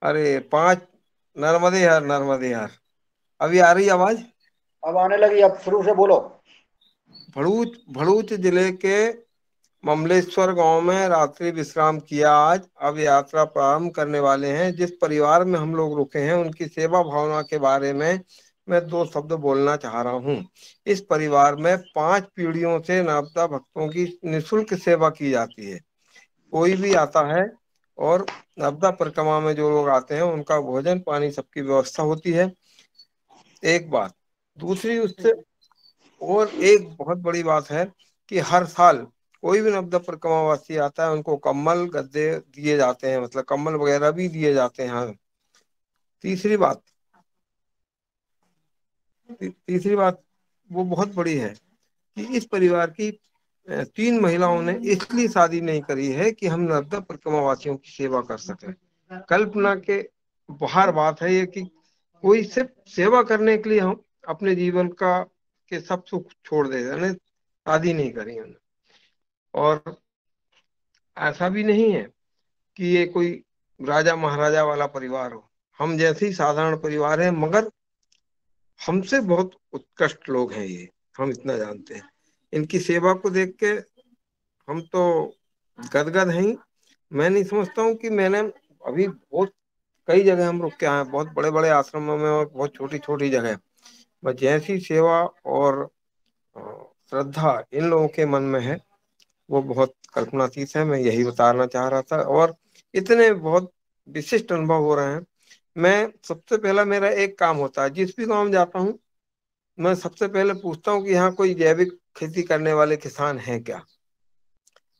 अरे 5 नर्मदे हर अभी आ रही आवाज? अब आने लगी, अब शुरू से बोलो। भरूच जिले के ममलेश्वर गांव में रात्रि विश्राम किया आज। अब यात्रा प्रारंभ करने वाले हैं। जिस परिवार में हम लोग रुके हैं उनकी सेवा भावना के बारे में मैं 2 शब्द बोलना चाह रहा हूँ। इस परिवार में 5 पीढ़ियों से नर्मदा भक्तों की निःशुल्क सेवा की जाती है। कोई भी आता है और नर्मदा परिक्रमा में जो लोग आते हैं उनका भोजन पानी सबकी व्यवस्था होती है। एक बात। दूसरी, उससे और एक बहुत बड़ी बात है कि हर साल कोई भी नर्मदा परिक्रमावासी आता है उनको कम्बल गद्दे दिए जाते हैं, मतलब कम्बल वगैरह भी दिए जाते हैं। तीसरी बात वो बहुत बड़ी है कि इस परिवार की 3 महिलाओं ने इसलिए शादी नहीं करी है कि हम नर्मदा परिक्रमावासियों की सेवा कर सकें। कल्पना के बाहर बात है ये कि कोई सिर्फ सेवा करने के लिए हम अपने जीवन का के सब सुख छोड़ दे, यानी शादी नहीं करी हमने। और ऐसा भी नहीं है कि ये कोई राजा महाराजा वाला परिवार हो, हम जैसे ही साधारण परिवार है, मगर हमसे बहुत उत्कृष्ट लोग हैं ये, हम इतना जानते हैं। इनकी सेवा को देख के हम तो गदगद हैं। मैं नहीं समझता हूँ कि मैंने अभी बहुत कई जगह हम रुक के आए, बहुत बड़े बड़े आश्रमों में और बहुत छोटी छोटी जगह, बस जैसी सेवा और श्रद्धा इन लोगों के मन में है वो बहुत कल्पनातीत है। मैं यही बताना चाह रहा था, और इतने बहुत विशिष्ट अनुभव हो रहे हैं। मैं सबसे पहला मेरा एक काम होता है, जिस भी गांव जाता हूँ मैं सबसे पहले पूछता हूँ कि यहाँ कोई जैविक खेती करने वाले किसान हैं क्या।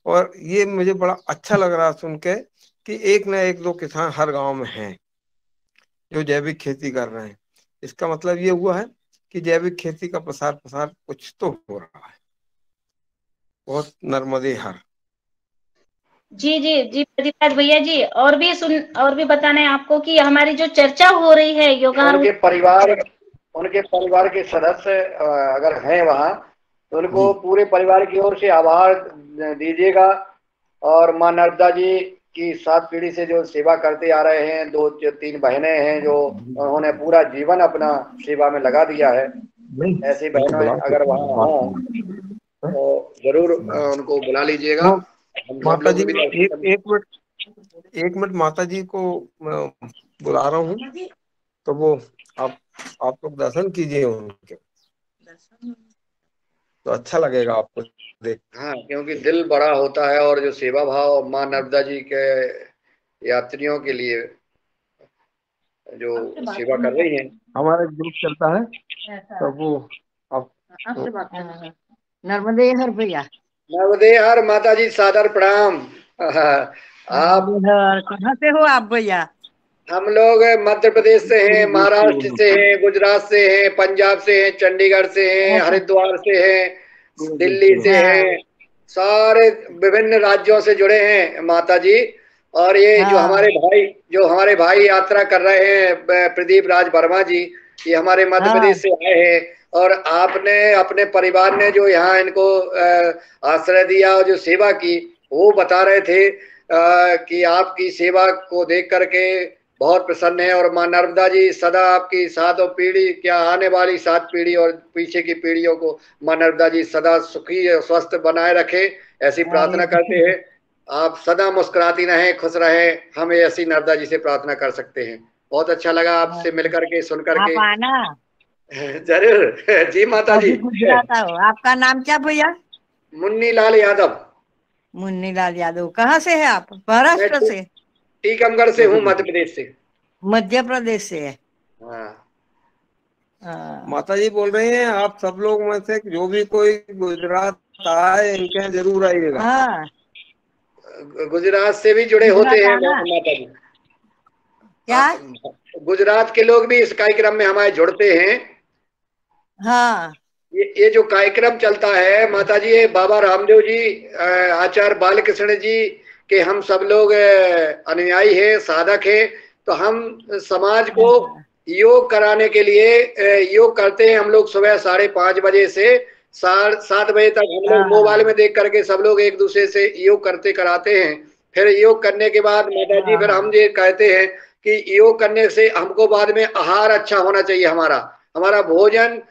और ये मुझे बड़ा अच्छा लग रहा सुन के कि एक न एक दो किसान हर गांव में हैं जो जैविक खेती कर रहे हैं। इसका मतलब ये हुआ है कि जैविक खेती का प्रसार प्रसार कुछ तो हो रहा है। बहुत नर्मदे हर। जी जी जी प्रदीप भैया जी, और भी बताना है आपको कि हमारी जो चर्चा हो रही है योगा, उनके परिवार के सदस्य अगर हैं वहाँ तो उनको पूरे परिवार की ओर से आभार दीजिएगा। और माँ नर्मदा जी की 7 पीढ़ी से जो सेवा करते आ रहे हैं, 2-3 बहनें हैं जो उन्होंने पूरा जीवन अपना सेवा में लगा दिया है। ऐसी बहनें अगर वहाँ हों तो जरूर उनको बुला लीजिएगा। माता जी एक मिनट माता जी को मैं बुला रहा हूँ, तो वो आप लोग दर्शन कीजिए उनके, तो अच्छा लगेगा आपको देख। हाँ, क्योंकि दिल बड़ा होता है और जो सेवा भाव माँ नर्मदा जी के यात्रियों के लिए जो सेवा कर रही हैं, हमारा ग्रुप चलता है, तो वो नर्मदे हर भैया। नर्मदे हर माता जी, सादर प्रणाम। आप कहाँ से हो आप भैया? हम लोग मध्य प्रदेश से हैं, महाराष्ट्र से हैं, गुजरात से हैं, पंजाब से हैं, चंडीगढ़ से हैं, हरिद्वार से हैं, दिल्ली से हैं, सारे विभिन्न राज्यों से जुड़े हैं माता जी। और ये जो हमारे भाई यात्रा कर रहे हैं, प्रदीप राज वर्मा जी, ये हमारे मध्य प्रदेश से आए हैं। और आपने अपने परिवार ने जो यहाँ इनको आश्रय दिया और जो सेवा की, वो बता रहे थे कि आपकी सेवा को देख करके बहुत प्रसन्न है। और माँ नर्मदा जी सदा आपकी 7 पीढ़ी, क्या आने वाली 7 पीढ़ी और पीछे की पीढ़ियों को माँ नर्मदा जी सदा सुखी और स्वस्थ बनाए रखे, ऐसी प्रार्थना करते हैं। आप सदा मुस्कुराती रहें, खुश रहें, हम ऐसी नर्मदा जी से प्रार्थना कर सकते हैं। बहुत अच्छा लगा आपसे मिल करके, सुन करके। आप आना जरूर। जी माता जी। आपका नाम क्या भैया? मुन्नी लाल यादव। मुन्नी लाल यादव। कहाँ से है आप? महाराष्ट्र से? टीकमगढ़ से हूँ, मध्य प्रदेश से। मध्य प्रदेश से है। माता जी बोल रहे हैं आप सब लोग में से जो भी कोई गुजरात आए इनके यहाँ जरूर आइएगा। गुजरात से भी जुड़े होते हैं माता जी। क्या? गुजरात के लोग भी इस कार्यक्रम में हमारे जुड़ते हैं। हाँ, ये जो कार्यक्रम चलता है माता जी, ये बाबा रामदेव जी, आचार्य बालकृष्ण जी के हम सब लोग अनुयायी हैं, साधक हैं। तो हम समाज को योग कराने के लिए योग करते हैं हम लोग। सुबह 5:30 बजे से 7 बजे तक हम लोग मोबाइल में देख करके सब लोग एक दूसरे से योग कराते हैं। फिर योग करने के बाद माता जी फिर हम ये कहते हैं कि योग करने से हमको बाद में आहार अच्छा होना चाहिए, हमारा भोजन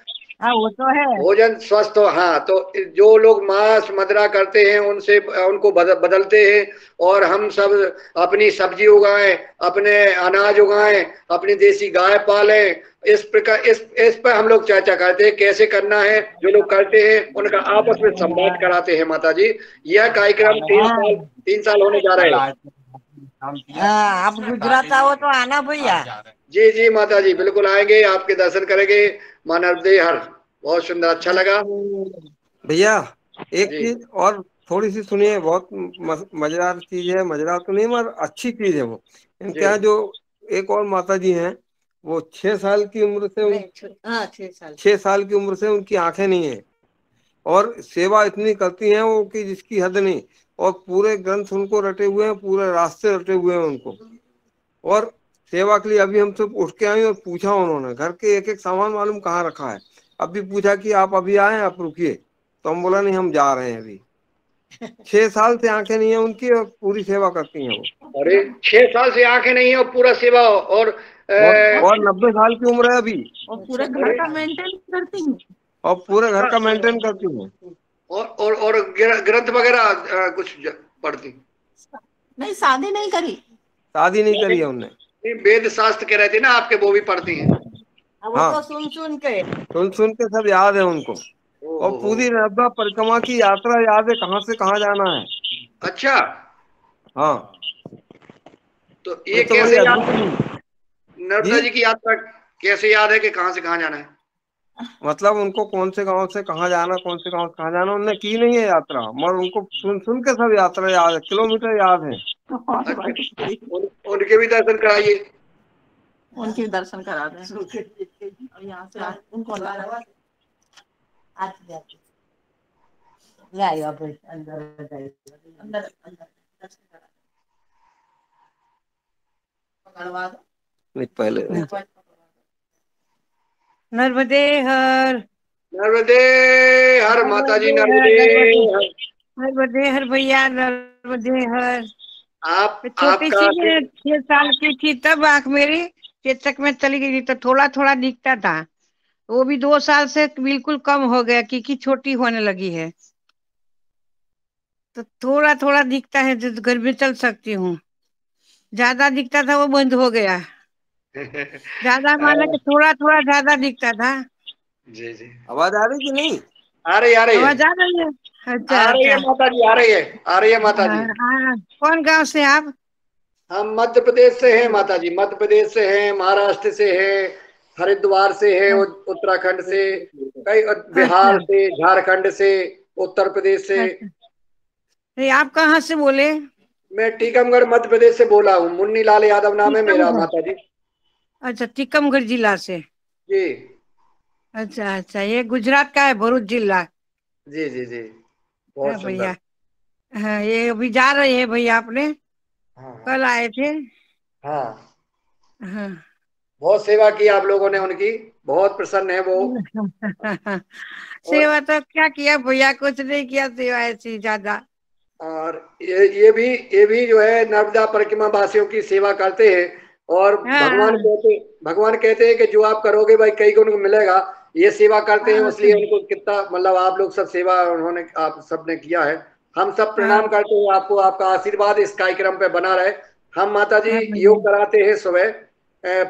वो तो है, भोजन स्वस्थ हो। हाँ, तो जो लोग मांस मदिरा करते हैं उनको बदलते हैं, और हम सब अपनी सब्जी उगाएं, अपने अनाज उगाएं, अपनी देसी गाय पालें। इस प्रकार इस पर हम लोग चर्चा करते हैं कैसे करना है। जो लोग करते हैं उनका आपस में संवाद कराते हैं माता जी। यह कार्यक्रम 3 साल होने जा रहे हैं। आप गुजरात आओ तो आना भैया। जी जी माता जी, बिल्कुल आएंगे, आपके दर्शन करेंगे। माँ नर्मदे हर। बहुत सुंदर, अच्छा लगा भैया। एक चीज और थोड़ी सी सुनिए, बहुत मजेदार चीज है। मजेदार तो नहीं मगर अच्छी चीज है वो। इनके यहाँ जो एक और माता जी हैं, वो 6 साल की उम्र से 6 साल की उम्र से उनकी आंखें नहीं है, और सेवा इतनी करती हैं वो कि जिसकी हद नहीं। और पूरे ग्रंथ उनको रटे हुए हैं, पूरे रास्ते रटे हुए हैं उनको। और सेवा के लिए अभी हमसे उठ के आए और पूछा उन्होंने घर के एक एक सामान मालूम कहाँ रखा है। अभी पूछा कि आप अभी आए, आप रुकिए, तो हम बोला नहीं हम जा रहे हैं अभी। 6 साल से आंखें नहीं है उनकी और पूरी सेवा करती हैं वो। अरे 6 साल से आंखें नहीं है और पूरा सेवा और 90 साल की उम्र है अभी और पूरे घर का मेंटेन करती हूँ और पूरे घर का मेंटेन करती हूँ और ग्रंथ वगैरह कुछ पढ़ती? नहीं, शादी नहीं करी, शादी नहीं करी है उनने। वेद शास्त्र के रहते ना आपके, वो भी पढ़ती हैं? अब वो तो सुन सुन के सब याद है उनको। और पूरी नर्मदा परिक्रमा की यात्रा याद है, कहाँ से कहाँ जाना है। अच्छा, हाँ। तो ये कैसे याद, नर्मदा जी की यात्रा कैसे याद है कि कहाँ से कहाँ जाना है? मतलब उनको कौन से गांव से कहाँ जाना, कौन से गांव से कहाँ जाना उन्होंने की नहीं है यात्रा, मगर उनको सुन सुन के सब यात्रा याद है, किलोमीटर याद है। उनके भी दर्शन कराइए। उनके दर्शन करा दें। और यहाँ से उनको ले आइए आप अंदर पकड़वा दो। नहीं पहले नर्मदे हर, नर्मदे हर माता जी, नर्मदे हर भैया, नर्मदे हर। आप छोटी सी 6 साल की थी तब आंख मेरी चेचक में चली गई थी, तो थोड़ा थोड़ा दिखता था। वो भी 2 साल से बिल्कुल कम हो गया क्योंकि छोटी होने लगी है, तो थोड़ा थोड़ा दिखता है, जो घर में चल सकती हूँ। ज्यादा दिखता था वो बंद हो गया। ज्यादा माना कि थोड़ा थोड़ा ज्यादा दिखता था। जी जी। आवाज आ रही कि नहीं? आ रही है। आवाज आ रही है? अच्छा, आ रही है माता जी, आ रही है माता जी। कौन गांव से आप? हम मध्य प्रदेश से हैं माता जी, मध्य प्रदेश से हैं, महाराष्ट्र से हैं, हरिद्वार से है, उत्तराखंड से, कई बिहार से, झारखंड से, उत्तर प्रदेश से। आप कहाँ से बोले? मैं टीकमगढ़ मध्य प्रदेश से बोला हूँ। मुन्नी लाल यादव नाम है मेरा माता जी। अच्छा, टीकमगढ़ जिला से? जी। अच्छा अच्छा, ये गुजरात का है, भरूच जिला। जी जी जी, बहुत भैया। सुंदर। हाँ, ये अभी जा रहे हैं भैया अपने। कल आए थे। हाँ हाँ, बहुत सेवा की आप लोगों ने उनकी, बहुत प्रसन्न है वो। सेवा तो क्या किया भैया, कुछ नहीं किया सेवा ऐसी ज्यादा। और ये भी जो है नर्मदा परिक्रमा वासियों की सेवा करते हैं। और भगवान कहते हैं कि जो आप करोगे भाई कई को उनको मिलेगा। ये सेवा करते हैं, इसलिए उनको कितना, मतलब आप लोग सब सेवा उन्होंने, आप सबने किया है। हम सब प्रणाम करते हैं आपको, आपका आशीर्वाद इस कार्यक्रम पे बना रहे। हम माता जी योग कराते हैं सुबह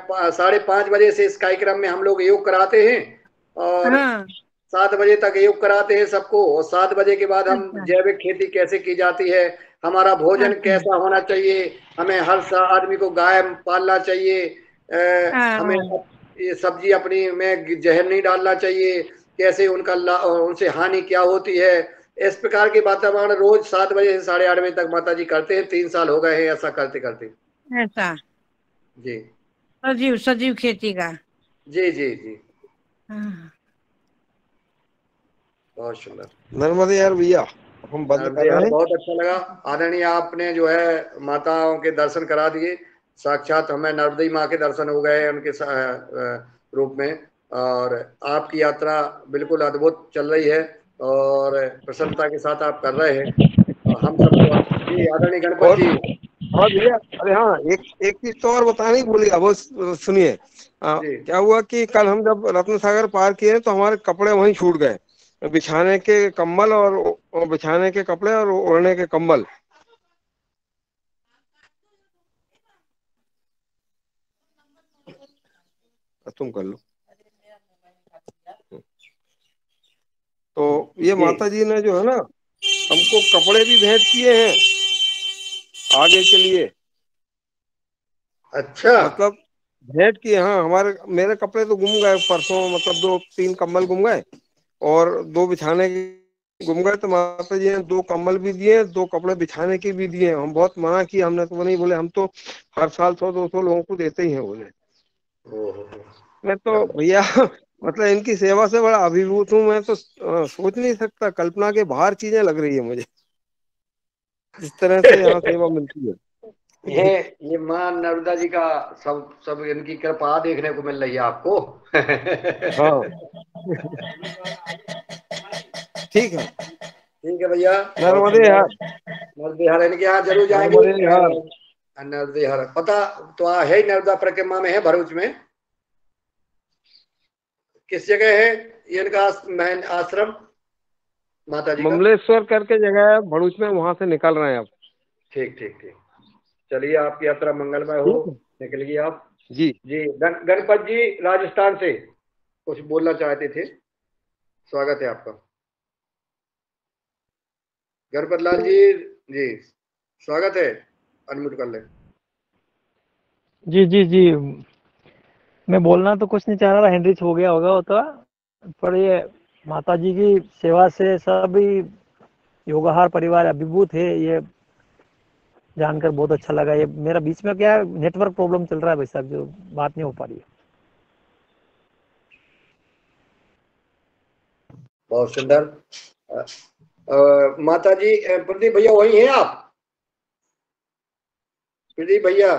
5:30 बजे से। इस कार्यक्रम में हम लोग योग कराते हैं और 7 बजे तक योग कराते हैं सबको। और 7 बजे के बाद हम जैविक खेती कैसे की जाती है, हमारा भोजन कैसा होना चाहिए, हमें हर आदमी को गाय पालना चाहिए, हमें ये सब्जी अपनी में जहर नहीं डालना चाहिए, कैसे उनसे हानि क्या होती है, इस प्रकार के वातावरण रोज 7 बजे से 8:30 बजे तक माता जी करते हैं। 3 साल हो गए हैं ऐसा करते करते। ऐसा जी, सजीव खेती का। जी जी जी, बहुत सुंदर। नर्मदे यार भैया, हम बंद कर रहे हैं। बहुत अच्छा लगा आदरणीय, आपने जो है माताओं के दर्शन करा दिए। साक्षात हमें नर्मदी माँ के दर्शन हो गए उनके रूप में। और आपकी यात्रा बिल्कुल अद्भुत चल रही है और प्रसन्नता के साथ आप कर रहे हैं। हम सबको आदरणीय गणपत जी। और भैया, अरे हाँ, एक चीज तो और बताना ही भूल गया, वो सुनिए। क्या हुआ कि कल हम जब रत्न सागर पार किए तो हमारे कपड़े वहीं छूट गए, बिछाने के कम्बल और बिछाने के कपड़े और ओढ़ने के कम्बल। तुम कर लो। तो ये माता जी ने जो है ना हमको कपड़े भी भेंट किए हैं आगे के लिए। अच्छा, मतलब भेंट किए। हाँ, मेरे कपड़े तो गुम गए परसों, मतलब 2-3 कम्बल गुम गए और 2 बिछाने के गुम गए। तो माता जी ने 2 कम्बल भी दिए, 2 कपड़े बिछाने के भी दिए। हम बहुत मना किया हमने, तो नहीं, बोले हम तो हर साल 100-200 लोगों को देते ही हैं बोले। मैं तो भैया मतलब इनकी सेवा से बड़ा अभिभूत हूँ। मैं तो सोच नहीं सकता, कल्पना के बाहर चीजें लग रही है मुझे, जिस तरह से यहाँ सेवा मिलती है। ये माँ नर्मदा जी का सब इनकी कृपा देखने को मिल रही है आपको। हाँ ठीक है भैया, नर्मदे हर, नर्मदे हर, इनके यहाँ जरूर जाएंगे। नर्मदे हर। नर्मदे हर पता तो है ही, नर्मदा परिक्रमा में है, भरूच में। किस जगह है ये इनका मैन आश्रम माता जी का? ममलेश्वर करके जगह है भरूच में, वहां से निकल रहे हैं अब। ठीक ठीक ठीक, चलिए आपकी यात्रा मंगलमय हो, निकलिए आप। जी जी गणपत जी राजस्थान से कुछ बोलना चाहते थे, स्वागत है आपका। गणपत लाल जी स्वागत है, अनम्यूट कर लें। जी जी जी, मैं बोलना तो कुछ नहीं चाह रहा था, हैंडरिच हो गया होगा होता, पर ये माता जी की सेवा से सभी योगाहार परिवार अभिभूत है, ये जानकर बहुत अच्छा लगा। ये मेरा बीच में क्या नेटवर्क प्रॉब्लम चल रहा है भाई साहब, जो बात नहीं हो पा रही है। बहुत सुंदर। माता जी, प्रदीप भैया वही हैं आप? प्रदीप भैया